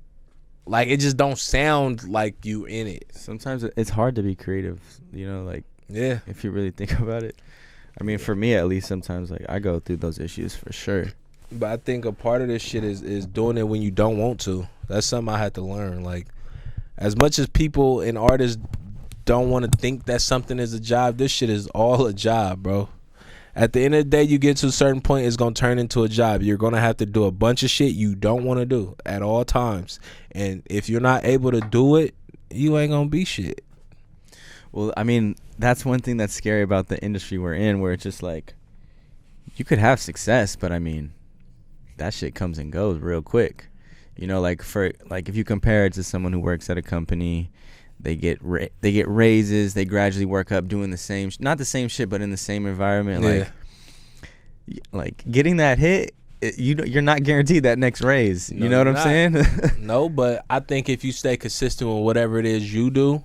it just don't sound like you in it. Sometimes it's hard to be creative, you know, like, yeah, if you really think about it. I mean, for me at least, sometimes, like, I go through those issues for sure. But I think a part of this shit is doing it when you don't want to. That's something I had to learn. Like, as much as people and artists don't want to think that something is a job, this shit is all a job, bro. At the end of the day, you get to a certain point, it's going to turn into a job. You're going to have to do a bunch of shit you don't want to do at all times. And if you're not able to do it, you ain't going to be shit. Well, I mean, that's one thing that's scary about the industry we're in, where it's just like, you could have success, but I mean, that shit comes and goes real quick. You know, like, if you compare it to someone who works at a company, they get raises, they gradually work up doing the same, not the same shit, but in the same environment. Yeah. Like getting that hit, you're not guaranteed that next raise. You know what I'm saying? No, but I think if you stay consistent with whatever it is you do,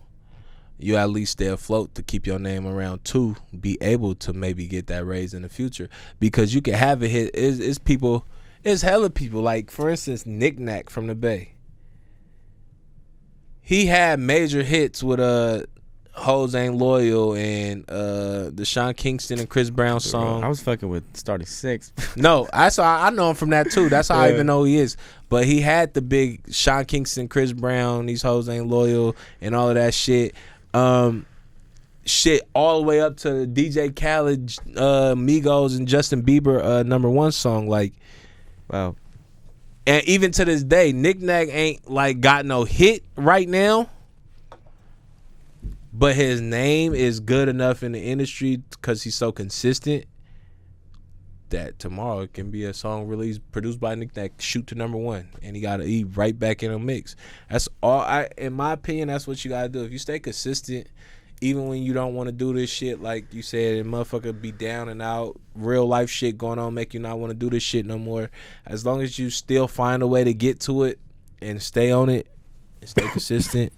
you at least stay afloat to keep your name around to be able to maybe get that raise in the future. Because you can have a hit. It's hella people. Like, for instance, Knick Knack from the Bay. He had major hits with Hoes Ain't Loyal and the Sean Kingston and Chris Brown song. I was fucking with Starting Six. No, I know him from that too. That's how I even know who he is. But he had the big Sean Kingston, Chris Brown, These Hoes Ain't Loyal, and all of that shit. Shit all the way up to DJ Khaled, Migos, and Justin Bieber #1 song. Like, wow. And even to this day, Knick Knack ain't like got no hit right now, but his name is good enough in the industry because he's so consistent that tomorrow it can be a song released produced by Knick Knack, shoot to #1, and he gotta eat right back in a mix. That's all. In my opinion, that's what you gotta do. If you stay consistent, even when you don't want to do this shit, like you said, and motherfucker be down and out, real life shit going on, make you not want to do this shit no more. As long as you still find a way to get to it and stay on it and stay consistent,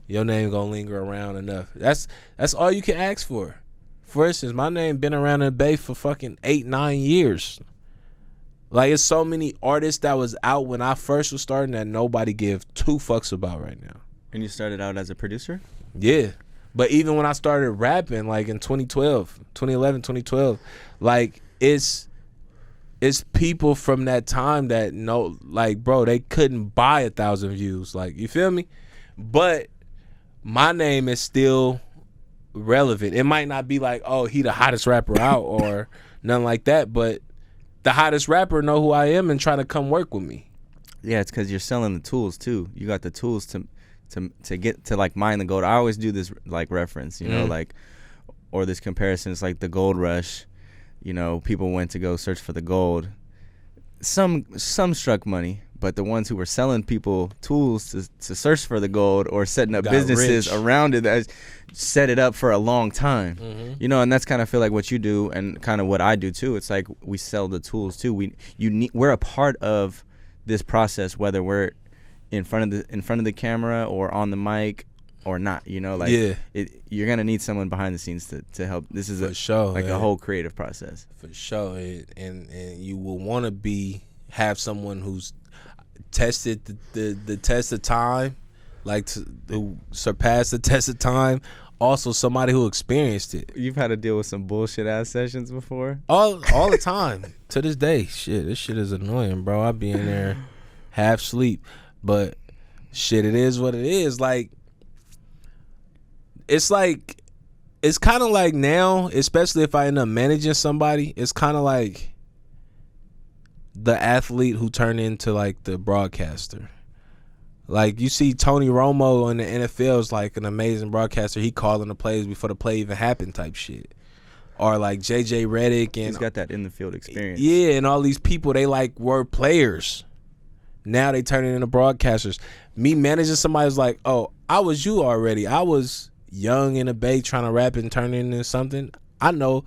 your name gonna linger around enough. That's all you can ask for. For instance, my name been around in the Bay for fucking 8-9 years. Like, it's so many artists that was out when I first was starting that nobody give 2 fucks about right now. And you started out as a producer? Yeah. But even when I started rapping, like in 2011, 2012, like it's people from that time that know, like, bro, they couldn't buy 1,000 views. Like, you feel me? But my name is still relevant. It might not be like, oh, he the hottest rapper out or nothing like that, but the hottest rapper know who I am and try to come work with me. Yeah, it's because you're selling the tools too. You got the tools to get to, like, mine the gold. I always do this, like, reference, you know, like, or this comparison. It's like the gold rush. You know, people went to go search for the gold. Some struck money, But the ones who were selling people tools to search for the gold or setting up Got businesses rich. around it that set it up for a long time. Mm-hmm. You know, and that's kind of feel like what you do and kind of what I do too. It's like we sell the tools too. We're a part of this process, whether we're in front of the camera or on the mic or not. You know, like you're gonna need someone behind the scenes to help. This is a whole creative process. For sure, and you will want to have someone who's tested the test of time, like to surpass the test of time. Also, somebody who experienced it. You've had to deal with some bullshit ass sessions before. All the time. To this day, this shit is annoying, bro. I be in there half sleep, but shit, it is what it is. Like, it's kind of like now, especially if I end up managing somebody, it's kind of like the athlete who turned into like the broadcaster. Like, you see Tony Romo in the NFL is like an amazing broadcaster. He calling the plays before the play even happened type shit. Or like JJ Redick, and he's got that in the field experience. Yeah, and all these people, they like were players. Now they turning into broadcasters. Me managing somebody's like, oh, I was you already. I was young in a bay trying to rap and turn into something. I know.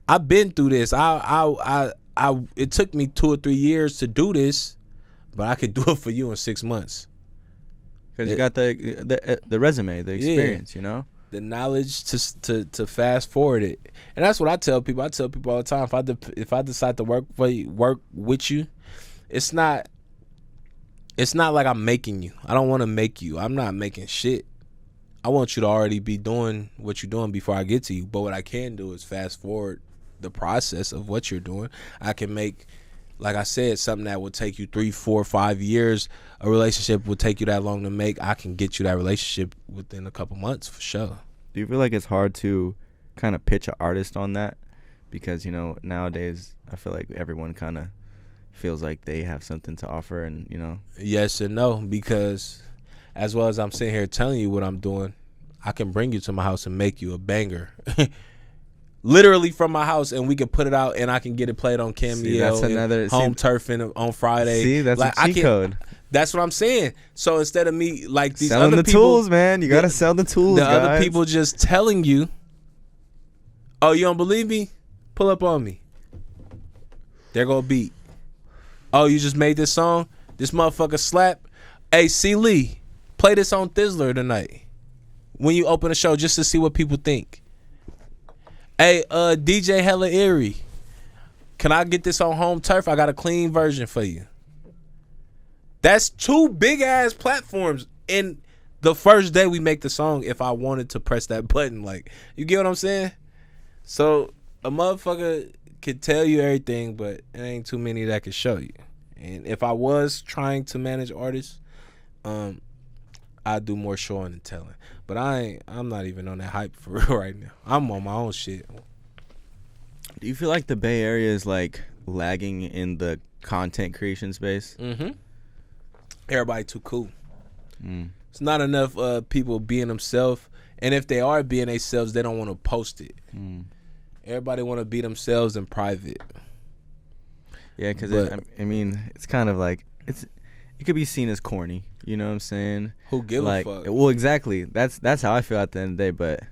I've been through this. It took me 2 or 3 years to do this, but I could do it for you in 6 months. Because you got the resume, the experience, you know? The knowledge to fast forward it. And that's what I tell people. I tell people all the time, if I decide to work with you, it's not like I'm making you. I don't want to make you. I'm not making shit. I want you to already be doing what you're doing before I get to you. But what I can do is fast forward the process of what you're doing. I can make, like I said, something that will take you 3, 4, 5 years. A relationship will take you that long to make. I can get you that relationship within a couple months for sure. Do you feel like it's hard to kind of pitch an artist on that? Because, you know, nowadays I feel like everyone kind of feels like they have something to offer, and, you know. Yes and no, because as well as I'm sitting here telling you what I'm doing, I can bring you to my house and make you a banger. Literally from my house, and we can put it out, and I can get it played on Cameo, that's another home turfing on Friday. See, that's like, a cheat code. That's what I'm saying. So instead of me like these selling other the people, tools, man, you gotta sell the tools. The guys. Other people just telling you, "Oh, you don't believe me? Pull up on me." There go a beat. Oh, you just made this song? This motherfucker slap. Hey, C. Lee, play this on Thizzler tonight when you open the show, just to see what people think. Hey, DJ Hella Eerie, can I get this on home turf? I got a clean version for you. That's 2 big ass platforms in the first day we make the song. If I wanted to press that button, like, you get what I'm saying? So a motherfucker could tell you everything, but it ain't too many that could show you. And if I was trying to manage artists, I'd do more showing than telling. But I'm not even on that hype for real right now. I'm on my own shit. Do you feel like the Bay Area is like lagging in the content creation space? Mm-hmm. Everybody too cool. It's not enough people being themselves, and if they are being themselves, they don't want to post it. Everybody want to be themselves in private. Yeah, because I mean, it's kind of like it could be seen as corny. You know what I'm saying? Who gives a fuck? Well, exactly. That's how I feel at the end of the day. But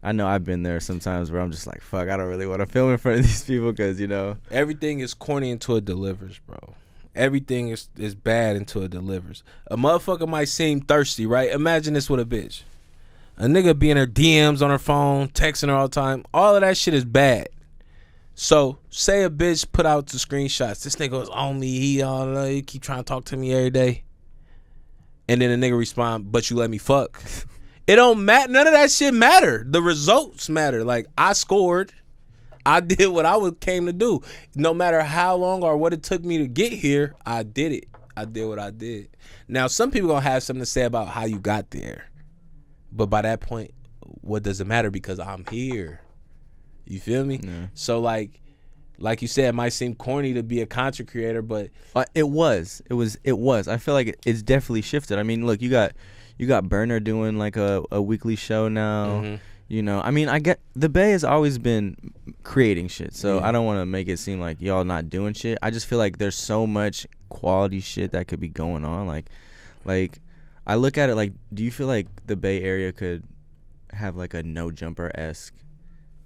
I know I've been there sometimes where I'm just like, fuck, I don't really want to film in front of these people because, you know, everything is corny until it delivers, bro. Everything is bad until it delivers. A motherfucker might seem thirsty, right? Imagine this with a bitch. A nigga be in her DMs on her phone, texting her all the time. All of that shit is bad. So, say a bitch put out the screenshots. This nigga was on me. He keep trying to talk to me every day. And then a nigga respond, but you let me fuck. It don't matter. None of that shit matter. The results matter. Like, I scored. I did what I came to do. No matter how long or what it took me to get here, I did it. I did what I did. Now, some people gonna have something to say about how you got there. But by that point, what does it matter? Because I'm here. You feel me? Yeah. So, like you said, it might seem corny to be a content creator, but it was. I feel like it's definitely shifted. I mean, look, you got Burner doing like a weekly show now. Mm-hmm. You know, I mean, I get the Bay has always been creating shit, so Yeah. I don't want to make it seem like y'all not doing shit. I just feel like there's so much quality shit that could be going on. Like I look at it like, do you feel like the Bay Area could have like a No Jumper-esque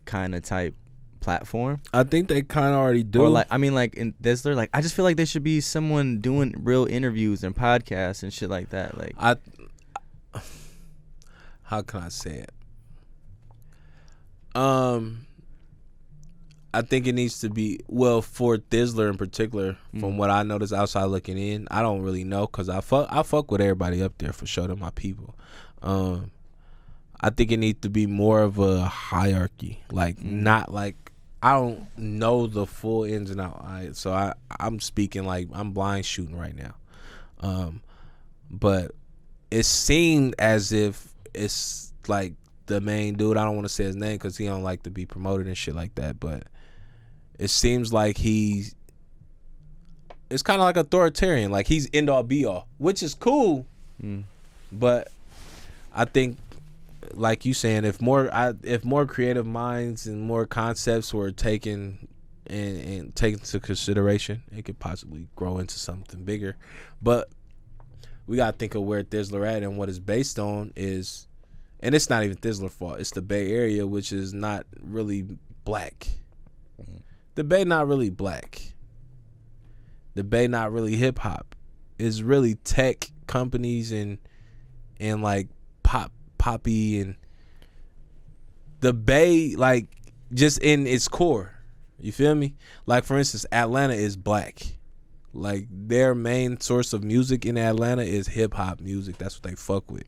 kind of type platform? I think they kind of already do. Or like, I mean, like in Thizzler, like I just feel like there should be someone doing real interviews and podcasts and shit like that. Like, how can I say it? I think it needs to be, well, for Thizzler in particular, from what I noticed outside looking in, I don't really know, because I fuck with everybody up there for sure. They're my people. I think it needs to be more of a hierarchy, like not like, I don't know the full ins and outs, so I'm speaking like I'm blind shooting right now. But it seemed as if it's like the main dude, I don't want to say his name because he don't like to be promoted and shit like that, but it seems like it's kind of like authoritarian, like he's end all be all, which is cool. But I think, like you saying, if more creative minds and more concepts were taken and taken into consideration, it could possibly grow into something bigger. But we gotta think of where Thizzler at, and what it's based on is, and it's not even Thizzler's fault, it's the Bay Area, which is not really black. The Bay not really black. The Bay not really hip hop. It's really tech companies and like poppy, and the Bay, like, just in its core. You feel me? Like, for instance, Atlanta is black. Like, their main source of music in Atlanta is hip hop music. That's what they fuck with.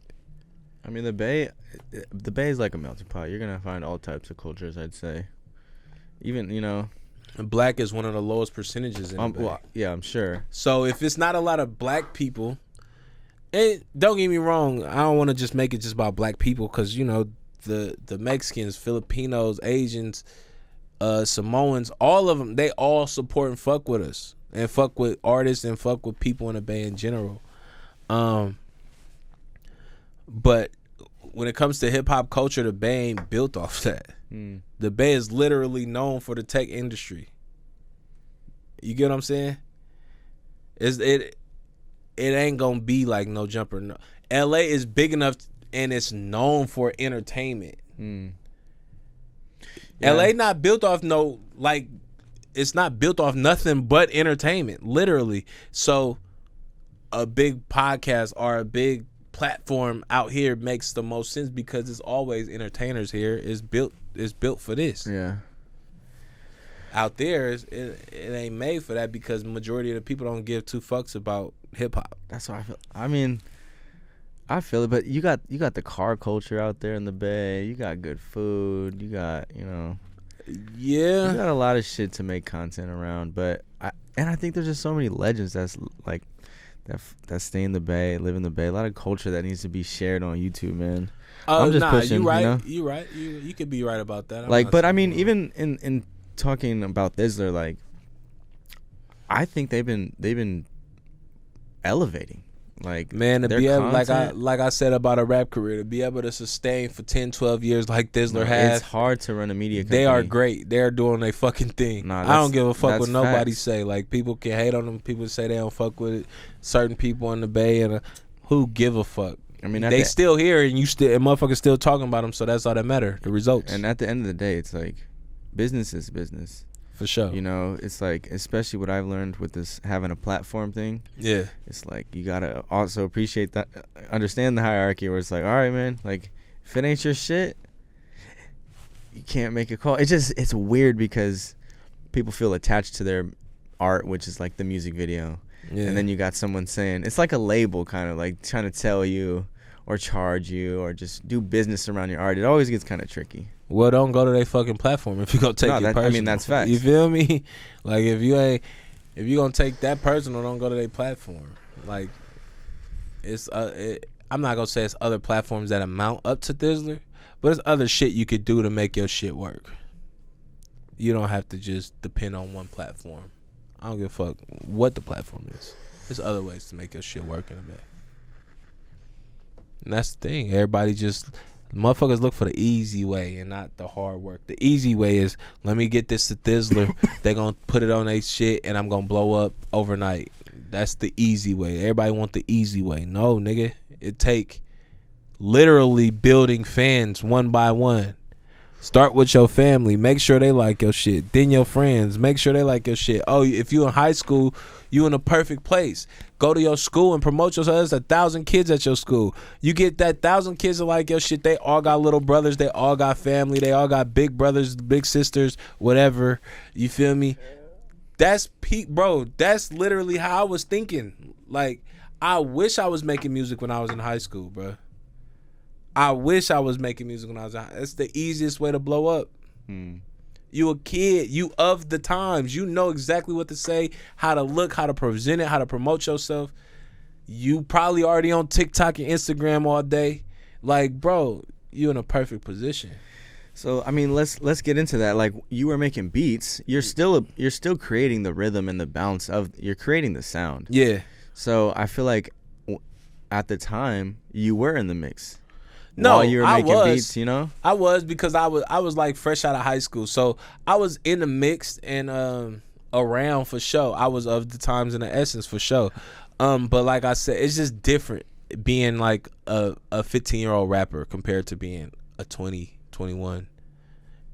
I mean, the Bay is like a melting pot. You're gonna find all types of cultures, I'd say. Even, you know, Black is one of the lowest percentages in the Bay. well, yeah, I'm sure. So if it's not a lot of black people, and don't get me wrong, I don't want to just make it just about black people, because, you know, the Mexicans, Filipinos, Asians, Samoans, all of them, they all support and fuck with us, and fuck with artists, and fuck with people in the Bay in general. But when it comes to hip hop culture, the Bay ain't built off that. The Bay is literally known for the tech industry. You get what I'm saying? It ain't gonna be like No Jumper. No. LA is big enough and it's known for entertainment. Yeah. LA not built off it's not built off nothing but entertainment, literally. So a big podcast or a big platform out here makes the most sense, because it's always entertainers here. It's built for this. Yeah. Out there, it ain't made for that, because the majority of the people don't give two fucks about hip hop. That's what I feel. I mean, I feel it, but you got the car culture out there in the Bay. You got good food. You got, you know, Yeah, you got a lot of shit to make content around. But I think there's just so many legends that's like that stay in the Bay, live in the Bay. A lot of culture that needs to be shared on YouTube, man. I'm just pushing. You right. You know? You right. You could be right about that. But I mean, even in talking about Thizzler, like, I think they've been elevating. Like, man, to their be able, content, like I said about a rap career, to be able to sustain for 10, 12 years like Thizzler has, it's hard to run a media company. they are great. They're doing their fucking thing. Nah, I don't give a fuck what nobody facts. say. Like, people can hate on them. People say they don't fuck with it. Certain people in the Bay, and who give a fuck? I mean, They still here, and motherfuckers still talking about them. So that's all that matter. The results, and at the end of the day, it's like, business is business. for sure. You know, it's like, especially what I've learned with this having a platform thing. Yeah. It's like, you gotta also appreciate that, understand the hierarchy, where it's like, all right, man, like, if it ain't your shit, you can't make a call. It's weird, because people feel attached to their art, which is like the music video. Yeah. And then you got someone saying, it's like a label, kind of like trying to tell you or charge you or just do business around your art. It always gets kind of tricky. Well, don't go to their fucking platform if you gonna take it personal. I mean, that's facts. You feel me? Like, if you gonna take that personal, don't go to their platform. Like, I'm not gonna say it's other platforms that amount up to Thizzler, but it's other shit you could do to make your shit work. You don't have to just depend on one platform. I don't give a fuck what the platform is. There's other ways to make your shit work in a bit. And that's the thing. Everybody just Motherfuckers look for the easy way and not the hard work. The easy way is, let me get this to Thizzler. They gonna put it on their shit and I'm gonna blow up overnight. That's the easy way. Everybody want the easy way. No, nigga. It take literally building fans one by one. Start with your family. Make sure they like your shit. Then your friends. Make sure they like your shit. Oh, if you in high school, you in a perfect place. Go to your school and promote yourself. There's 1,000 kids at your school. You get that 1,000 kids that like your shit. They all got little brothers. They all got family. They all got big brothers, big sisters, whatever. You feel me? That's peak, bro. That's literally how I was thinking. Like, I wish I was making music when I was in high school, bro. I wish I was making music when I was in high school. That's the easiest way to blow up. You a kid. You of the times. You know exactly what to say, how to look, how to present it, how to promote yourself. You probably already on TikTok and Instagram all day. Like, bro, you in a perfect position. So I mean, let's get into that. Like, you were making beats. You're still creating the rhythm and the bounce of. You're creating the sound. Yeah. So I feel like at the time you were in the mix. No, while you were making beats, you know? I was, because I was like fresh out of high school. So I was in the mix and around for sure. I was of the times and the essence for sure. But like I said, it's just different being like a 15-year-old rapper compared to being a 20, 21.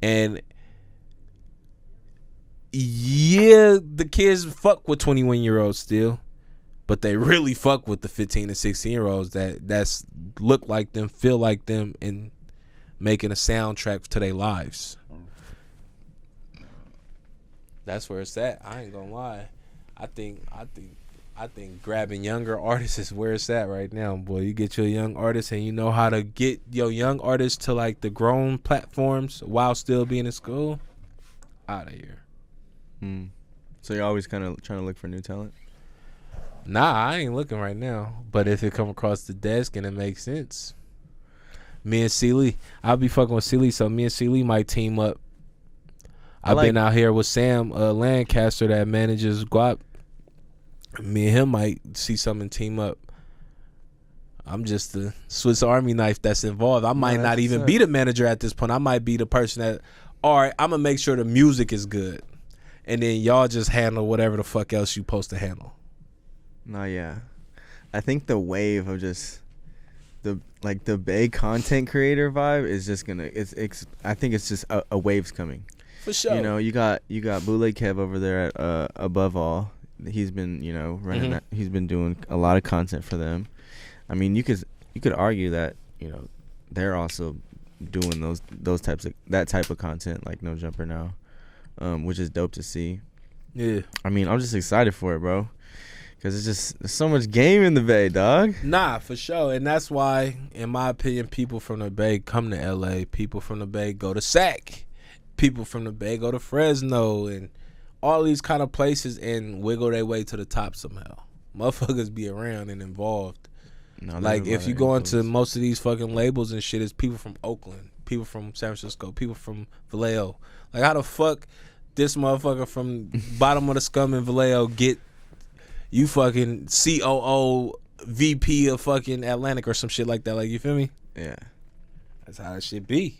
And yeah, the kids fuck with 21-year-olds still. But they really fuck with the 15 and 16-year-olds that's look like them, feel like them, and making a soundtrack to their lives. That's where it's at. I ain't gonna lie. I think grabbing younger artists is where it's at right now, boy. You get your young artists and you know how to get your young artists to like the grown platforms while still being in school. Out of here. So you're always kind of trying to look for new talent? Nah, I ain't looking right now. But if it come across the desk and it makes sense, me and C-Lee, I'll be fucking with C-Lee, so me and C-Lee might team up. I've been out here with Sam Lancaster that manages Guap. Me and him might see something team up. I'm just the Swiss Army knife that's involved. I might not even be the manager at this point. I might be the person that, all right, I'm going to make sure the music is good. And then y'all just handle whatever the fuck else you supposed to handle. No, yeah. I think the wave of just the Bay content creator vibe is just gonna. I think it's just a wave's coming. For sure. You know, you got Bootleg Kev over there at Above All. He's been running that. He's been doing a lot of content for them. I mean, you could argue that they're also doing that type of content like No Jumper now, which is dope to see. Yeah. I mean, I'm just excited for it, bro. Because there's so much game in the Bay, dog. Nah, for sure. And that's why, in my opinion, people from the Bay come to L.A. People from the Bay go to SAC. People from the Bay go to Fresno and all these kind of places and wiggle their way to the top somehow. Motherfuckers be around and involved. No, like, if you go into most of these fucking labels and shit, it's people from Oakland, people from San Francisco, people from Vallejo. Like, how the fuck this motherfucker from bottom of the scum in Vallejo get you fucking COO VP of fucking Atlantic or some shit like that? Like, you feel me? Yeah. That's how it should be.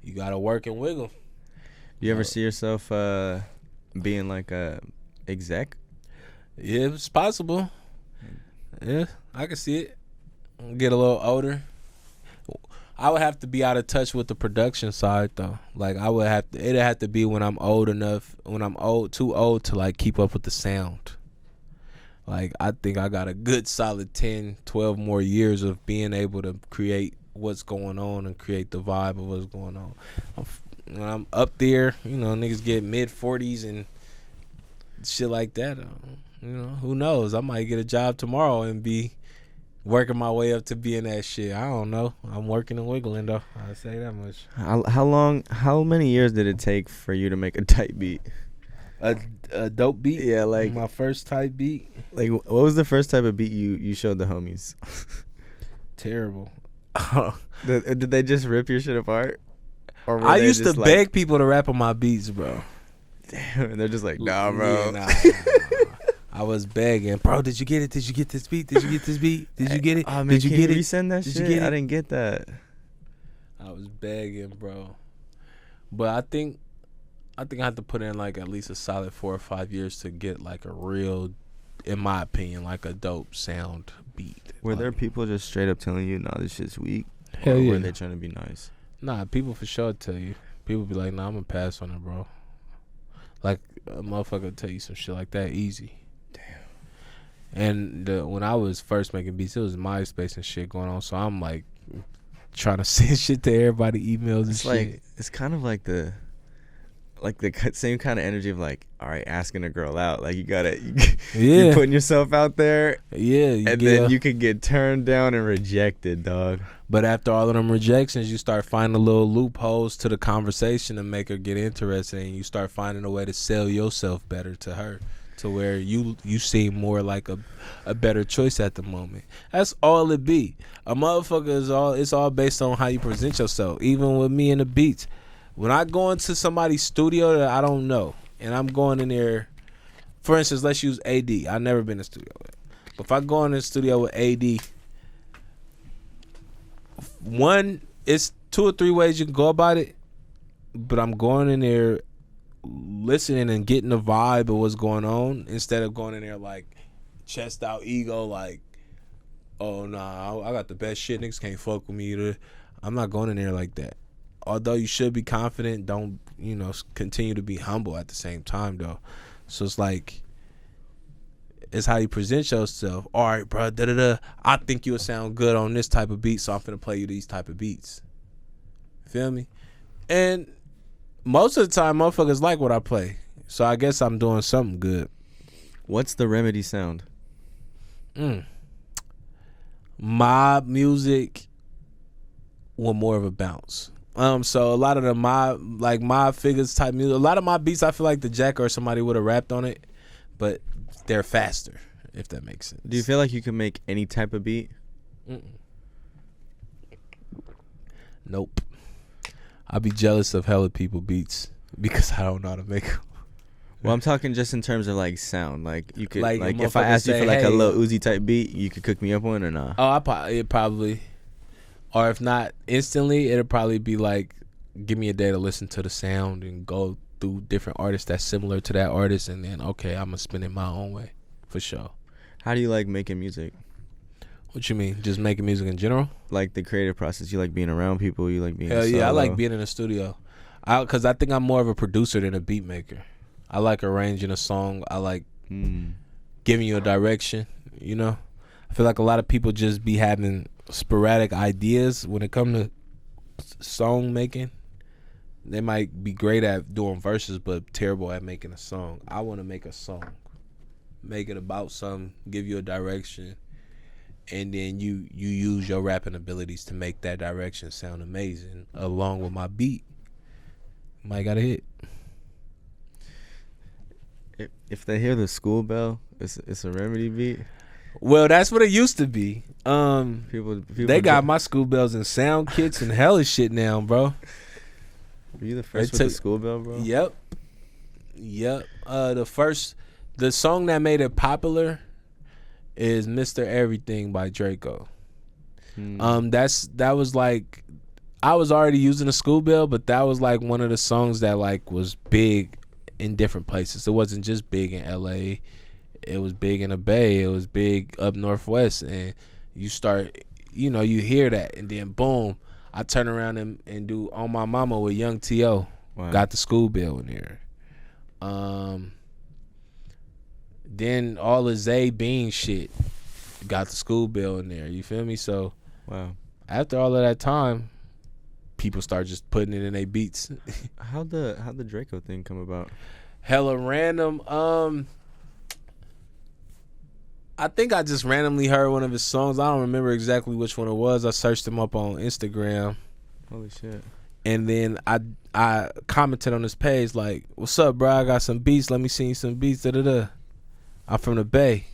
You gotta work and wiggle. You ever see yourself being like a exec? Yeah, it's possible. Yeah, I can see it. Get a little older. I would have to be out of touch with the production side though. Like, it'd have to be when I'm too old to like keep up with the sound. Like, I think I got a good solid 10, 12 more years of being able to create what's going on and create the vibe of what's going on. When I'm up there, niggas get mid-40s and shit like that. Who knows? I might get a job tomorrow and be working my way up to being that shit. I don't know. I'm working and wiggling though. I'll say that much. How many years did it take for you to make a tight beat? A dope beat? Yeah, like my first type beat. Like, what was the first type of beat you showed the homies? Terrible. Did they just rip your shit apart? Or I used to beg people to rap on my beats, bro. Damn, they're just like, nah, bro. Yeah, nah. I was begging, bro. Did you get it? Did you get this beat? Did you get this beat? Did you get it? Oh, man, did you get it? Resend that shit? I didn't get that. I was begging, bro. But I think I have to put in like at least a solid 4 or 5 years to get like a real, in my opinion, like a dope sound beat. Were there people just straight up telling you, "Nah, this shit's weak"? Hell or yeah. were they trying to be nice? Nah, people for sure tell you. People be like, "Nah, I'm gonna pass on it, bro." Like a motherfucker tell you some shit like that easy. And when I was first making beats, it was MySpace and shit going on. So I'm like trying to send shit to everybody, emails and It's shit. like it's kind of like the same kind of energy of like, all right, asking a girl out. Like you're putting yourself out there. Yeah, and then you can get turned down and rejected, dog. But after all of them rejections, you start finding little loopholes to the conversation to make her get interested, and you start finding a way to sell yourself better to her, to where you seem more like a better choice at the moment. That's all it be. A motherfucker it's all based on how you present yourself. Even with me and the beats, when I go into somebody's studio that I don't know, and I'm going in there, for instance, let's use AD. I've never been in the studio with him. But if I go in the studio with AD, one, it's 2 or 3 ways you can go about it, but I'm going in there listening and getting the vibe of what's going on instead of going in there like chest out ego, like, oh nah, I got the best shit, niggas can't fuck with me either. I'm not going in there like that. Although you should be confident, don't, continue to be humble at the same time though. So it's like, it's how you present yourself. All right, bro, I think you'll sound good on this type of beat, so I'm finna play you these type of beats. Feel me? And most of the time, motherfuckers like what I play. So I guess I'm doing something good. What's the Remedy sound? Mob music with more of a bounce. So a lot of the mob figures type music, a lot of my beats, I feel like the Jack or somebody would have rapped on it, but they're faster, if that makes sense. Do you feel like you can make any type of beat? Nope. I'd be jealous of hella people beats because I don't know how to make them. Well, I'm talking just in terms of like sound. Like you could, Like, like a if I motherfucker asked you say, for like a "Hey." Lil Uzi type beat, you could cook me up one or not? Oh, it probably, or if not instantly, it'll probably be like, give me a day to listen to the sound and go through different artists that's similar to that artist, and then okay, I'm gonna spin it my own way, for sure. How do you like making music? What you mean? Just making music in general? Like the creative process. You like being around people? You like being Hell yeah, I solo? like being in the studio. Because I think I'm more of a producer than a beat maker. I like arranging a song. I like giving you a direction, I feel like a lot of people just be having sporadic ideas when it comes to song making. They might be great at doing verses, but terrible at making a song. I want to make a song. Make it about something, give you a direction, and then you use your rapping abilities to make that direction sound amazing along with my beat. Might got a hit. If they hear the school bell, it's a Remedy beat. Well, that's what it used to be. People They got my school bells and sound kits and hella shit now, bro. Were you the first with the school bell, bro? Yep. The song that made it popular is Mr. Everything by Drakeo. That was like, I was already using the school bell, but that was like one of the songs that like was big in different places. It wasn't just big in LA. It was big in the Bay. It was big up Northwest. And you start, you hear that, and then boom, I turn around and do On My Mama with Young T.O. Wow. Got the school bell in there. Then all the Zay Bean shit got the school bell in there. You feel me? So wow. After all of that time, people start just putting it in their beats. How'd the Drakeo thing come about? Hella random. I think I just randomly heard one of his songs. I don't remember exactly which one it was. I searched him up on Instagram. Holy shit. And then I commented on his page like, "What's up, bro? I got some beats. Let me sing you some beats. Da-da-da. I'm from the Bay."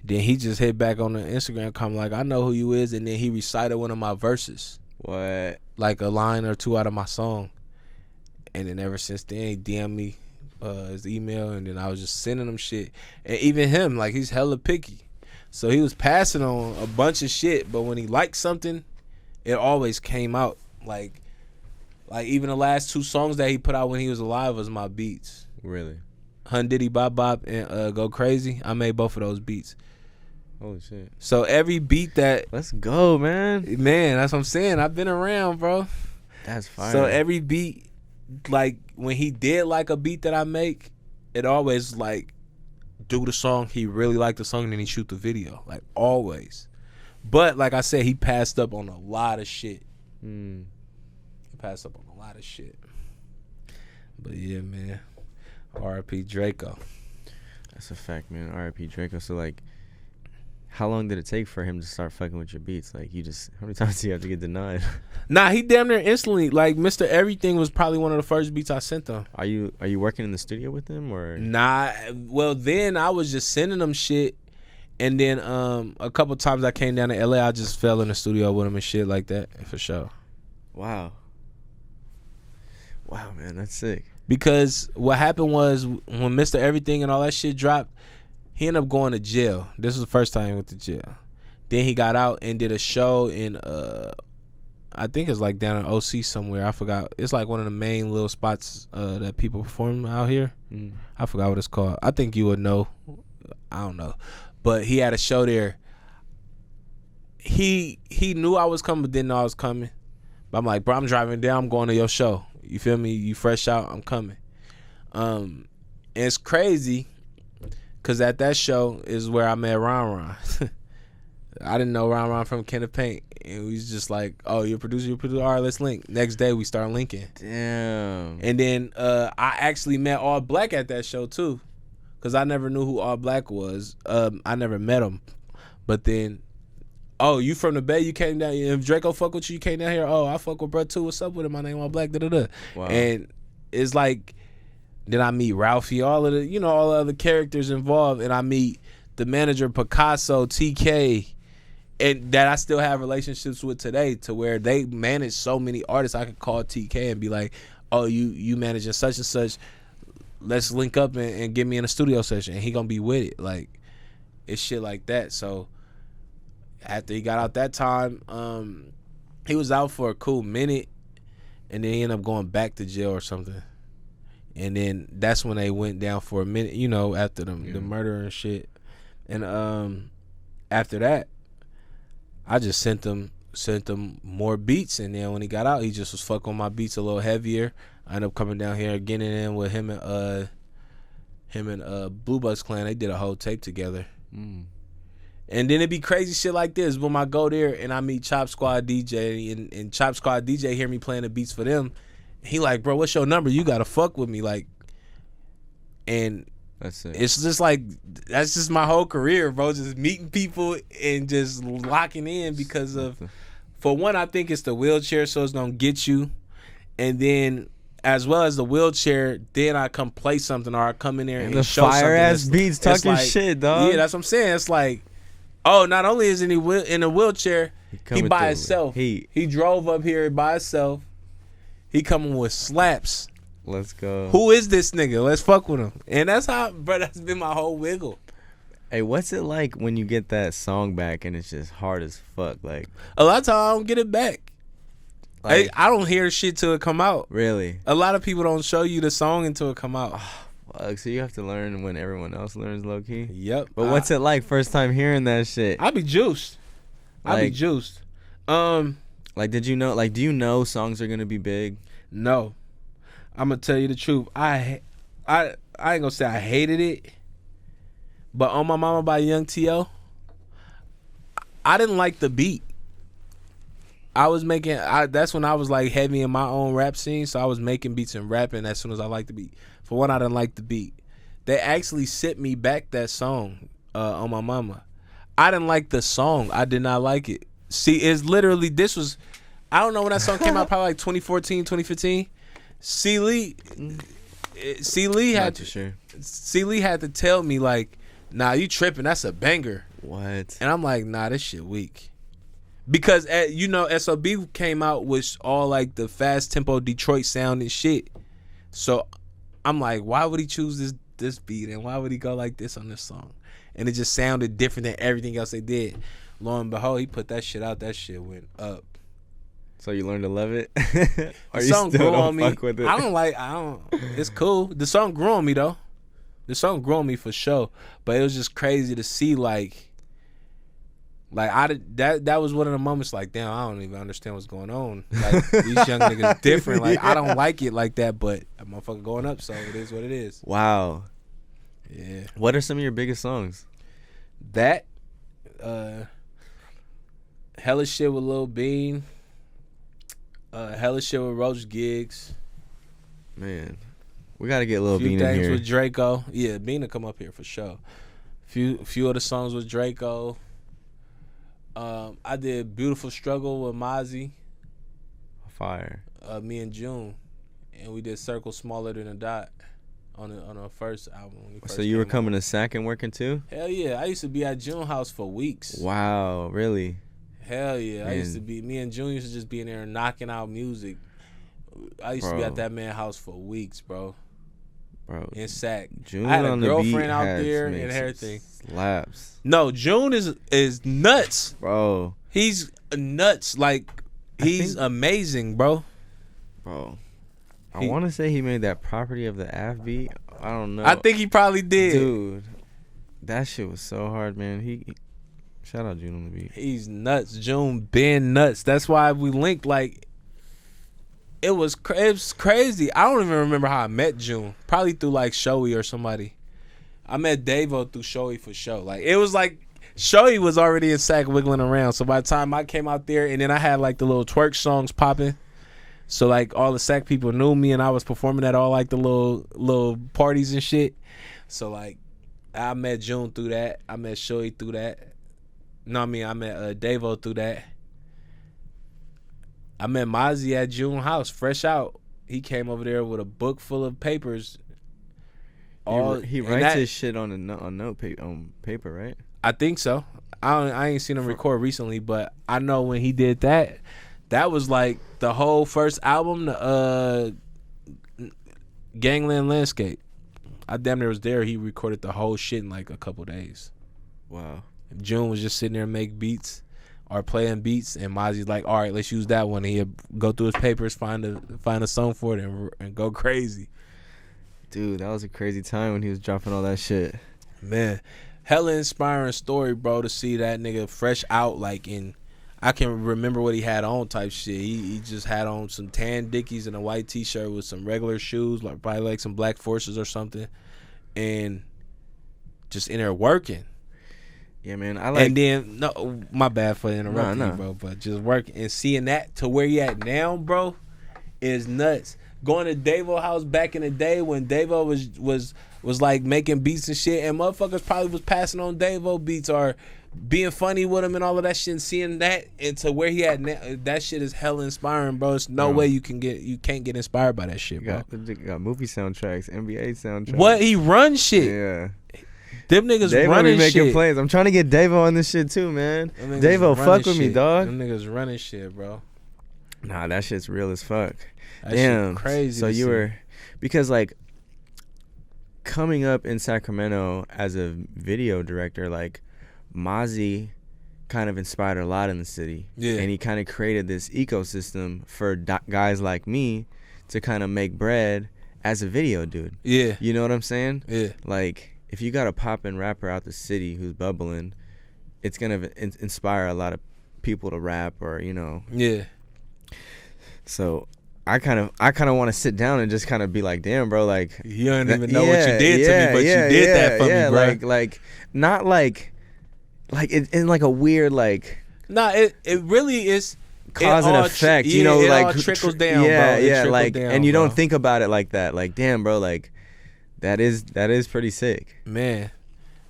Then he just hit back on the Instagram comment like, "I know who you is." And then he recited one of my verses. What? Like a line or two out of my song. And then ever since then, he DM'd me his email, and then I was just sending him shit. And even him, like, he's hella picky. So he was passing on a bunch of shit, but when he liked something, it always came out Like even the last 2 songs that he put out when he was alive was my beats. Really? Hun Diddy Bop Bop and Go Crazy. I made both of those beats. Holy shit. So every beat that... Let's go, man. Man, that's what I'm saying. I've been around, bro. That's fire. So every beat, like, when he did like a beat that I make, it always, like, do the song. He really liked the song and then he shoot the video. Like, always. But, like I said, he passed up on a lot of shit. He passed up on a lot of shit. But, yeah, man. R.I.P. Drakeo. That's a fact, man. R.I.P. Drakeo. So, like, how long did it take for him to start fucking with your beats? Like, how many times do you have to get denied? Nah, he damn near instantly. Like, Mr. Everything was probably one of the first beats I sent him. Are you working in the studio with him, or? Nah, well, then I was just sending him shit. And then a couple times I came down to LA, I just fell in the studio with him and shit like that, for sure. Wow. Wow, man, that's sick. Because what happened was when Mr. Everything and all that shit dropped, he ended up going to jail. This was the first time he went to jail. Then he got out and did a show in, I think it's like down in OC somewhere. I forgot. It's like one of the main little spots that people perform out here. I forgot what it's called. I think you would know. I don't know. But he had a show there. He knew I was coming, but didn't know I was coming. But I'm like, bro, I'm driving down. I'm going to your show. You feel me? You fresh out. I'm coming. And it's crazy because at that show is where I met Ron Ron. I didn't know Ron Ron from Can of Paint. And we was just like, oh, you're a producer. All right, let's link. Next day, we start linking. Damn. And then I actually met All Black at that show, too. Because I never knew who All Black was. I never met him. But then, oh, you from the Bay? You came down here. If Drakeo fuck with you, you came down here. Oh, I fuck with bro, too. What's up with him? My name All Black. Da-da-da. Wow. And it's like, then I meet Ralphie, all the other characters involved. And I meet the manager, Picasso, TK, and that I still have relationships with today, to where they manage so many artists. I could call TK and be like, oh, you managing such and such. Let's link up and get me in a studio session. And he gonna be with it. Like, it's shit like that. So after he got out that time, he was out for a cool minute, and then he ended up going back to jail or something. And then that's when they went down for a minute, after the murder and shit. And after that, I just sent him more beats, and then when he got out, he just was fucking on my beats a little heavier. I ended up coming down here again and in with him and Blue Bucks Clan. They did a whole tape together. And then it'd be crazy shit like this when I go there and I meet Chop Squad DJ, and Chop Squad DJ hear me playing the beats for them. He like, bro, what's your number? You gotta fuck with me, like. And that's it. It's just like, that's just my whole career, bro. Just meeting people and just locking in because of, for one, I think it's the wheelchair, so it's gonna get you. And then, as well as the wheelchair, then I come play something, or I come in there and the show fire ass something. beats talking like, shit, dog. Yeah, that's what I'm saying. It's like, oh, not only is he in a wheelchair, he by himself. He drove up here by himself. He coming with slaps. Let's go. Who is this nigga? Let's fuck with him. And that's how, bro, that's been my whole wiggle. Hey, what's it like when you get that song back and it's just hard as fuck? Like, a lot of times I don't get it back. Like, I don't hear shit till it come out. Really? A lot of people don't show you the song until it come out. Fuck, so you have to learn when everyone else learns, low key. Yep. But what's it like first time hearing that shit? I be juiced. Like, did you know? Like, do you know songs are gonna be big? No. I'm gonna tell you the truth. I ain't gonna say I hated it, but On My Mama by Young T.O., I didn't like the beat. I was making, that's when I was like heavy in my own rap scene, so I was making beats and rapping as soon as I liked the beat. For one, I didn't like the beat. They actually sent me back that song, On My Mama. I didn't like the song. I did not like it. See, it's literally, this was, I don't know when that song came out, probably like 2014, 2015. C. Lee had to tell me, like, nah, you tripping, that's a banger. What? And I'm like, nah, this shit weak. Because SOB came out with all like the fast tempo Detroit sound and shit. So I'm like, why would he choose this beat, and why would he go like this on this song? And it just sounded different than everything else they did. Lo and behold, he put that shit out. That shit went up. So you learned to love it? Or The you song still grew don't on me. fuck with it? I don't. It's cool. The song grew on me though. The song grew on me for sure. But it was just crazy to see like that was one of the moments like, damn, I don't even understand what's going on. Like these young niggas different. Like I don't like it like that, but a motherfucker going up, so it is what it is. Wow. Yeah. What are some of your biggest songs? That hella shit with Lil Bean. Hella shit with Roach Gigs. Man, we gotta get Lil Few Bean in things here. with Draco. Yeah, Bean will come up here for sure. Few of the songs with Draco. I did Beautiful Struggle with Mozzy. Fire. Me and June, and we did Circle Smaller Than a Dot on our first album. When we first So you were came coming out. to SAC and working too? Hell yeah! I used to be at June house for weeks. Wow, really? Hell yeah! I used to Man. be. Me and June used to just be in there knocking out music. I used to be Bro. at that man house for weeks, bro. Bro, In SAC. June I had a on the beat girlfriend out has there made and some everything. Slaps. No, June is nuts. Bro, He's nuts. Like he's think- amazing, bro. bro. I He- want to say he made that Property of the Av beat. I don't know. I think he probably did. Dude, that shit was so hard, man. He shout out June on the beat. He's nuts. June been nuts. That's why we linked. Like it was crazy. I don't even remember how I met June. Probably through like Shoei or somebody. I met Davo through Shoei for sure. Like it was like Shoei was already in SAC wiggling around. So by the time I came out there, and then I had like the little twerk songs popping. So like all the SAC people knew me, and I was performing at all like the little parties and shit. So like I met June through that. I met Shoei through that. No, I mean I met Davo through that. I met Mozzy at June house, fresh out. He came over there with a book full of papers. He writes his shit on paper, right? I think so. I ain't seen him record recently, but I know when he did that, that was like the whole first album, Gangland Landscape. I damn near was there. He recorded the whole shit in like a couple days. Wow. June was just sitting there and make beats or playing beats, and Mozzy's like, all right, let's use that one. And he'd go through his papers, find a song for it, and go crazy. Dude, that was a crazy time when he was dropping all that shit. Man, hella inspiring story, bro, to see that nigga fresh out, like in, I can remember what he had on type shit. He just had on some tan Dickies and a white t-shirt with some regular shoes, like probably like some Black Forces or something, and just in there working. Yeah, man. I like. And then, no, my bad for interrupting you, bro, but just working and seeing that to where you at now, bro, is nuts. Going to Davo house back in the day when Davo was like making beats and shit, and motherfuckers probably was passing on Davo beats or being funny with him and all of that shit, and seeing that and to where he at now, that shit is hella inspiring, bro. It's no way you can't get inspired by that shit, bro. Got movie soundtracks, NBA soundtracks. What, he run shit? Yeah. Them niggas Davo running be making shit. plays. I'm trying to get Davo on this shit too, man. Davo, fuck with me, dog. Them niggas running shit, bro. Nah, that shit's real as fuck. That Damn, shit crazy. So to you see. were, because like coming up in Sacramento as a video director, like Mozzy kind of inspired a lot in the city. Yeah. And he kind of created this ecosystem for guys like me to kind of make bread as a video dude. Yeah. You know what I'm saying? Yeah. Like, if you got a poppin' rapper out the city who's bubbling, it's gonna inspire a lot of people to rap, or you know. Yeah. So I kind of want to sit down and just kind of be like, damn, bro, like You don't even know what you did to me, but you did that for me, bro. Like not like it in like a weird like. Nah, it really is Cause and effect, you know, it like all trickles down, yeah, bro. yeah, like, down, and you bro. don't think about it like that. Like, damn, bro, like that is pretty sick, man.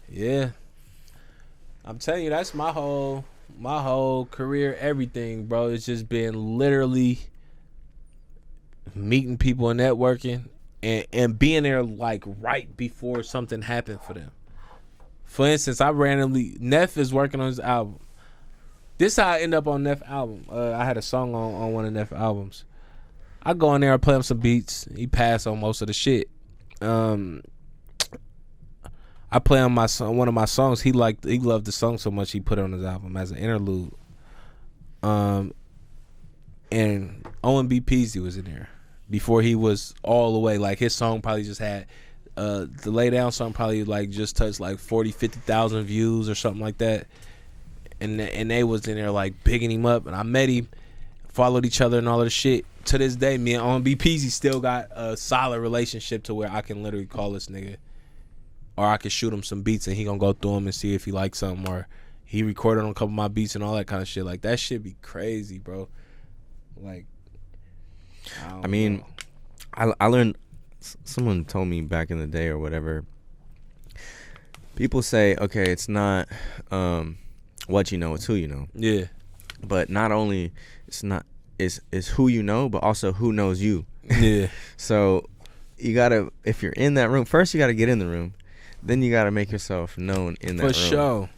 Yeah, I'm telling you, that's my whole career, everything, bro. It's just been literally meeting people and networking, and being there like right before something happened for them. For instance, Neff is working on his album. This is how I end up on Neff album. I had a song on one of Neff albums. I go in there and play him some beats. He passed on most of the shit. I play on one of my songs. He loved the song so much he put it on his album as an interlude. and OMB Peasy was in there before he was all the way. Like his song probably just had the Lay Down song probably like just touched like 50,000 views or something like that. And they was in there like bigging him up, and I met him, followed each other and all of the shit. To this day, me and OMB Peasy still got a solid relationship to where I can literally call this nigga, or I can shoot him some beats and he gonna go through them and see if he likes something, or he recorded on a couple of my beats and all that kind of shit. Like that shit be crazy, bro. Like, I mean, I learned. Someone told me back in the day or whatever. People say, okay, it's not what you know, it's who you know. Yeah. But not only it's who you know, but also who knows you. Yeah. So you gotta, if you're in that room, first you gotta get in the room, then you gotta make yourself known in that room.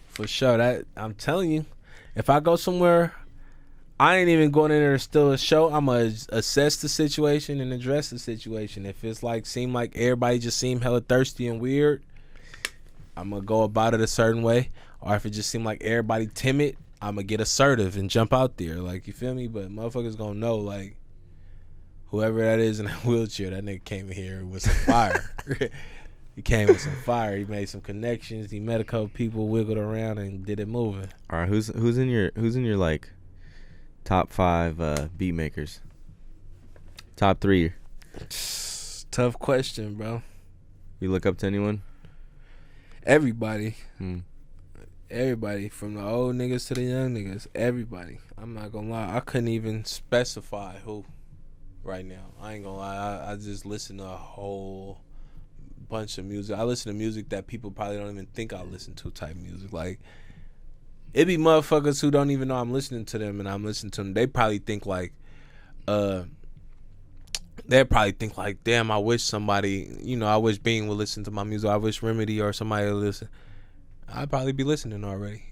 For sure. That I'm telling you, if I go somewhere, I ain't even going in there to steal a show. I'm gonna assess the situation and address the situation. If it's like seem like everybody just seem hella thirsty and weird, I'm gonna go about it a certain way. Or if it just seem like everybody timid, I'm gonna get assertive and jump out there. Like, you feel me? But motherfuckers gonna know, like, whoever that is in that wheelchair, that nigga came in here with some fire. He came with some fire. He made some connections. He met a couple people, wiggled around, and did it moving. All right, who's in your like top 5 beat makers? Top 3. Tough question, bro. You look up to anyone? Everybody. Everybody, from the old niggas to the young niggas, everybody. I'm not gonna lie, I couldn't even specify who right now. I ain't gonna lie, I just listen to a whole bunch of music. I listen to music that people probably don't even think I listen to type music. Like, it be motherfuckers who don't even know I'm listening to them, and I'm listening to them. They probably think like, damn, I wish somebody, I wish Bean would listen to my music. I wish Remedy or somebody would listen. I'd probably be listening already.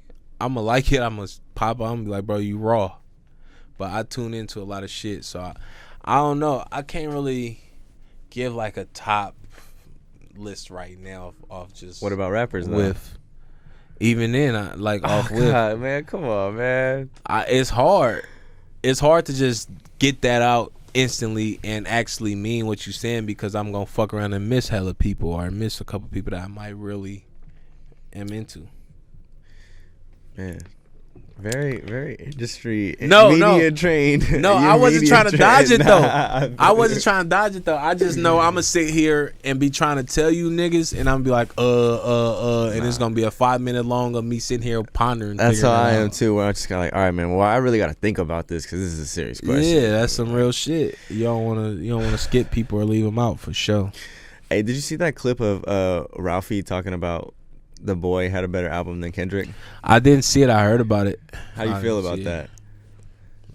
I'ma like it. I'ma pop on and be like, bro, you raw. But I tune into a lot of shit, so I don't know. I can't really give like a top list right now of just. What about rappers though? With even then, off with. God, man, come on, man. It's hard. It's hard to just get that out instantly and actually mean what you're saying, because I'm gonna fuck around and miss hella people or miss a couple people that I might really am into. Man, very, very industry media trained. No, I wasn't trying to dodge it though. I wasn't trying to dodge it though. I just know I'm gonna sit here and be trying to tell you niggas, and I'm gonna be like, and it's gonna be a 5-minute long of me sitting here pondering. That's how I am too. Where I just got like, all right, man. Well, I really got to think about this because this is a serious question. Yeah, that's some real shit. You don't wanna skip people or leave them out for sure. Hey, did you see that clip of Ralphie talking about Daboii had a better album than Kendrick? I didn't see it. I heard about it. How do you feel about that?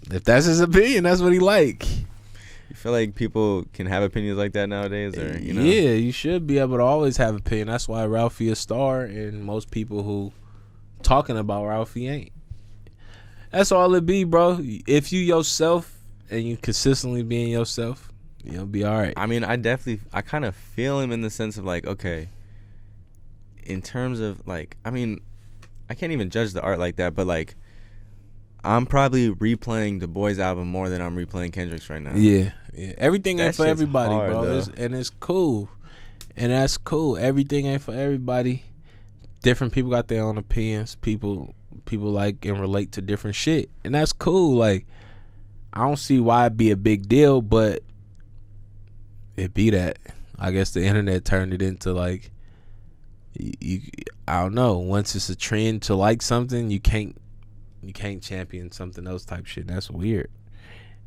If that's his opinion, that's what he like. You feel like people can have opinions like that nowadays, or Yeah, you should be able to always have opinion. That's why Ralphie a star, and most people who talking about Ralphie ain't. That's all it be, bro. If you yourself and you consistently being yourself, you'll be all right. I mean, I kind of feel him in the sense of like, okay, in terms of like, I mean, I can't even judge the art like that, but like, I'm probably replaying Daboi's album more than I'm replaying Kendrick's right now. Yeah. Everything ain't for everybody, hard, bro. It's cool, and that's cool. Everything ain't for everybody. Different people got their own opinions. People like and relate to different shit, and that's cool. Like, I don't see why it'd be a big deal, but it be that. I guess the internet turned it into like, I don't know. Once it's a trend to like something, you can't champion something else type shit. That's weird.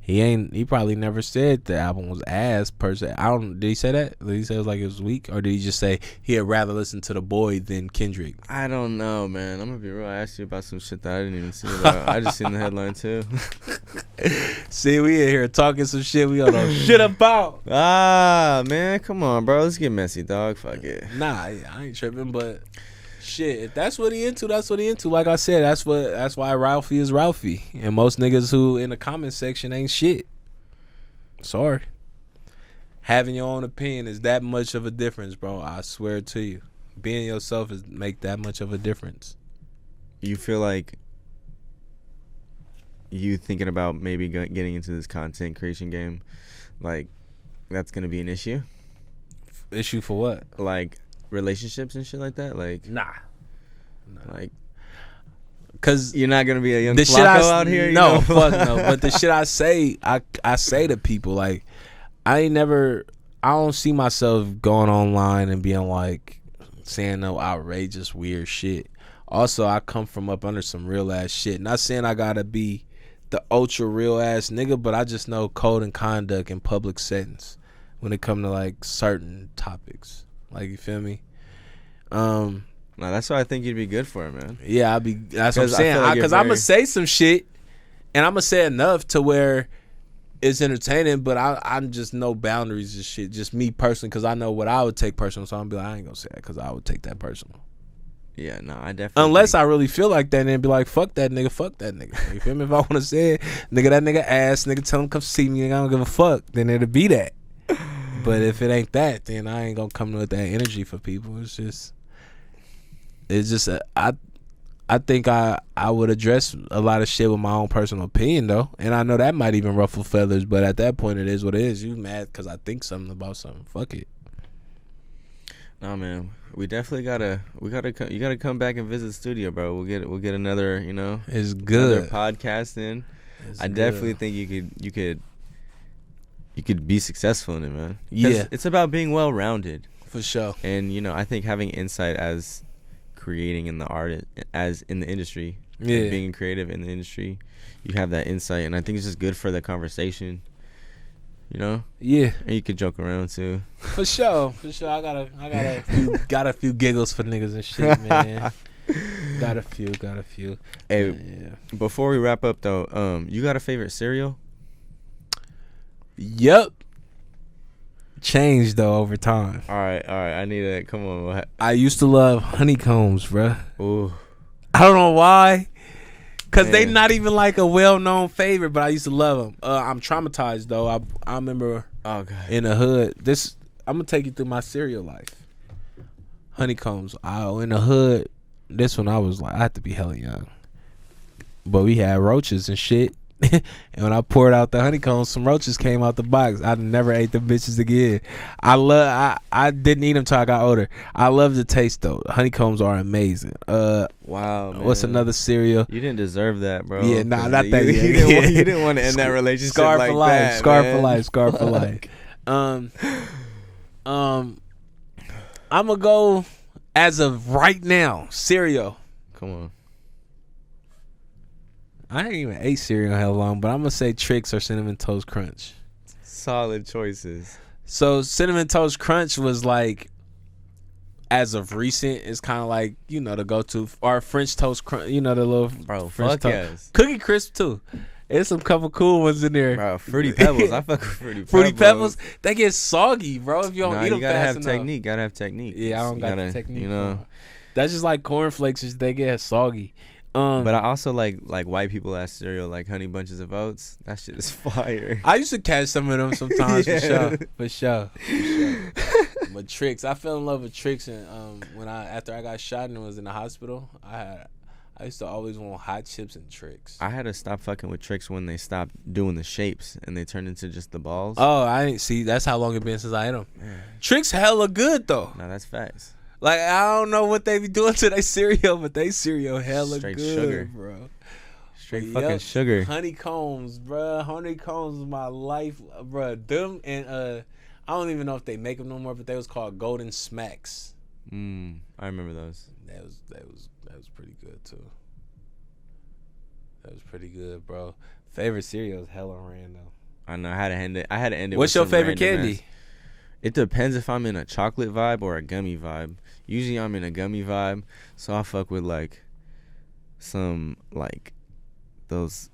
He probably never said the album was ass per se. Did he say that? Did he say it was like it was weak, or did he just say he'd rather listen to Daboii than Kendrick? I don't know, man. I'm gonna be real. I asked you about some shit that I didn't even see about. I just seen the headline too. See, we in here talking some shit we don't know shit about. Man, come on, bro. Let's get messy, dog. Fuck it. Nah, I ain't tripping, but shit, if that's what he into, that's what he into. Like I said, that's why Ralphie is Ralphie, and most niggas who in the comment section ain't shit. Sorry. Having your own opinion is that much of a difference, bro. I swear to you, being yourself is make that much of a difference. You feel like you thinking about maybe getting into this content creation game, like that's gonna be an issue? Issue for what? Like relationships and shit like that. Like Nah. like. Cause You're not gonna be a young the Flacco shit out here. No, fuck no. But the shit I say to people, like I don't see myself going online and being like saying no outrageous weird shit. Also, I come from up under some real ass shit. Not saying I gotta be the ultra real ass nigga, but I just know code and conduct in public settings when it come to like certain topics. Like, you feel me? No, that's what I think you'd be good for, man. Yeah, that's what I'm saying. Like Because I'm gonna say some shit, and I'm gonna say enough to where it's entertaining, but I'm just no boundaries and shit. Just me personally, because I know what I would take personal. So I'm be like, I ain't gonna say that because I would take that personal. Yeah, no, I definitely. Unless I really feel like that, and then be like, fuck that nigga, fuck that nigga. You feel me? If I want to say it, nigga, that nigga ass, nigga, tell him come see me, nigga, I don't give a fuck. Then it'll be that. But if it ain't that, then I ain't gonna come with that energy for people. It's just I think I would address a lot of shit with my own personal opinion though, and I know that might even ruffle feathers. But at that point, it is what it is. You mad because I think something about something? Fuck it. Nah, man, we definitely you gotta come back and visit the studio, bro. We'll get another, you know, it's good another podcast in. I good. definitely think you could be successful in it, man. Yeah, it's about being well rounded for sure. And you know, I think having insight as creating in the art as in the industry, yeah, being creative in the industry, you have that insight, and I think it's just good for the conversation. You know, yeah, and you could joke around too. For sure. Got a few giggles for niggas and shit, man. got a few. Hey, yeah. Before we wrap up though, you got a favorite cereal? Yep. Changed though over time. All right. I need it. Come on. I used to love honeycombs, bruh. Ooh. I don't know why. Cause they not even like a well-known favorite, but I used to love them. I'm traumatized though. I remember in the hood. I'm gonna take you through my cereal life. Honeycombs. In the hood. This one I was like, I had to be hella young, but we had roaches and shit. And when I poured out the honeycombs, some roaches came out the box. I never ate the bitches again. I didn't eat them till I got older. I love the taste though. Honeycombs are amazing. Wow, man. What's another cereal? You didn't deserve that, bro. Yeah, nah, not that. You didn't want to end that relationship Scar like for life. that. Scar man. for life. Scar for life. I'm gonna go as of right now. Cereal. Come on. I ain't even ate cereal in hell long, but I'm gonna say Trix or Cinnamon Toast Crunch. Solid choices. So Cinnamon Toast Crunch was like, as of recent, it's kind of like, you know, the go-to, or French Toast Crunch. You know, the little French fuck toast. yes. Cookie Crisp too. There's some couple cool ones in there. Bro, Fruity Pebbles. I fuck with Fruity Pebbles. Fruity Pebbles, they get soggy, bro. If you don't eat them fast enough. You gotta have technique. Yeah, I don't got the technique. You know, that's just like cornflakes. They get soggy. But I also like white people ass cereal, like Honey Bunches of Oats. That shit is fire. I used to catch some of them sometimes. Yeah. For sure. But Trix, I fell in love with Trix, and after I got shot and was in the hospital, I used to always want hot chips and Trix. I had to stop fucking with Trix when they stopped doing the shapes and they turned into just the balls. Oh, I didn't see. That's how long it been since I ate them. Trix hella good though. No, that's facts. Like, I don't know what they be doing to their cereal, but they cereal hella Straight good, sugar. bro. Straight fucking sugar. Honeycombs, bro. Honeycombs is my life, bro. Them and I don't even know if they make them no more, but they was called Golden Smacks. I remember those. That was pretty good too. That was pretty good, bro. Favorite cereal is hella random. I know. I had to end it. What's with your favorite candy? It depends if I'm in a chocolate vibe or a gummy vibe. Usually I'm in a gummy vibe, so I fuck with like some like those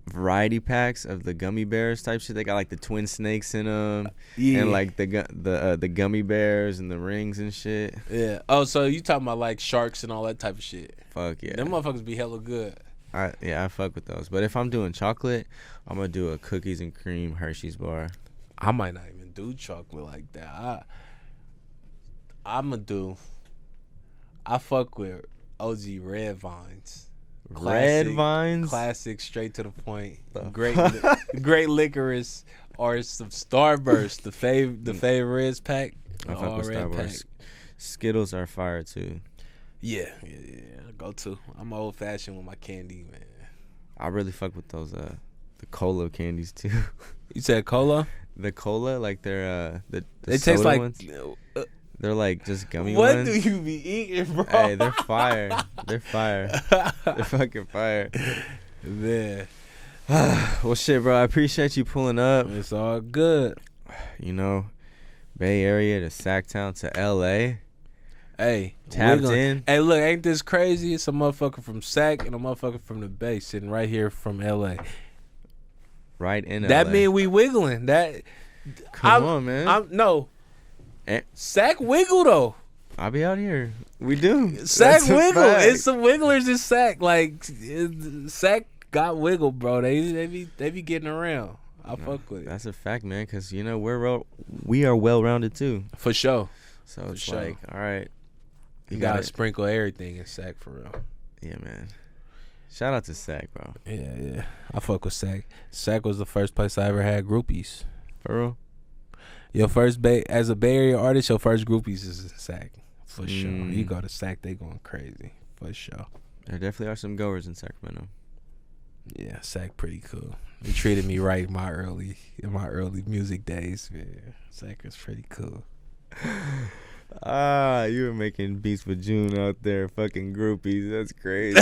variety packs of the gummy bears type shit. They got like the twin snakes in them, and like the gummy bears and the rings and shit. Yeah. Oh, so you talking about like sharks and all that type of shit? Fuck yeah. Them motherfuckers be hella good. I fuck with those. But if I'm doing chocolate, I'm gonna do a cookies and cream Hershey's bar. I might not even do chocolate like that. I fuck with OG Red Vines. Red vines. Classic, straight to the point. The Great licorice, or some Starburst, the favorites pack. I fuck with Starburst. Skittles are fire too. Yeah. Go to. I'm old fashioned with my candy, man. I really fuck with those the cola candies too. You said cola? The cola, like they're the they taste like ones. They're like just gummy what ones. What do you be eating, bro? Hey, they're fire. They're fire. They're fucking fire. Man. Well, shit, bro. I appreciate you pulling up. It's all good. You know, Bay Area to Sacktown to LA. Hey, tapped in. Hey, look, ain't this crazy? It's a motherfucker from Sac and a motherfucker from the Bay sitting right here from LA. Right in LA. That mean we wiggling. That Come on, man. No. Sac wiggle though. I'll be out here. We do. Sac wiggle. It's some wigglers in Sac. Like Sac got wiggle, bro. They be getting around. I fuck with it. That's a fact, man. Cause you know we are well rounded too. For sure. So it's like, all right, you gotta sprinkle everything in Sac for real. Yeah, man. Shout out to Sac, bro. Yeah. I fuck with Sac. Sac was the first place I ever had groupies. For real. Your first as a Bay Area artist, your first groupies is in Sac. For sure. You go to Sac, they going crazy. For sure. There definitely are some goers in Sacramento. Yeah, Sac pretty cool. They treated me right in my early music days, man. Sac was pretty cool. You were making beats with June out there, fucking groupies. That's crazy.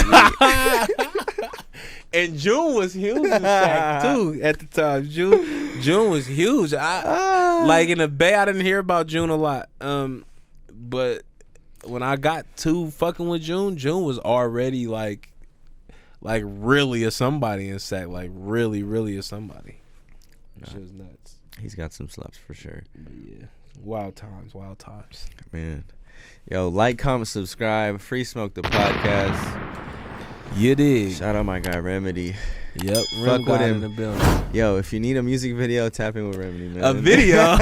And June was huge in Sac too at the time. June was huge. Like in the Bay, I didn't hear about June a lot. But when I got to fucking with June was already like really a somebody in Sac. Like really a somebody. Shit was nuts. He's got some slaps for sure. But yeah. Wild times. Man. Yo, like, comment, subscribe. Free Smoke the podcast. You did. Shout out my guy Remedy. Yep. Fuck with him in the building. Yo, if you need a music video, tap in with Remedy, man. A video?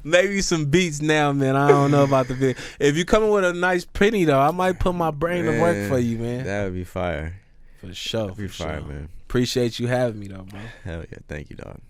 Maybe some beats now, man. I don't know about the video. If you coming with a nice penny, though, I might put my brain to work for you, man. That would be fire. For sure. That'd be fire, man. Appreciate you having me, though, bro. Hell yeah. Thank you, dog.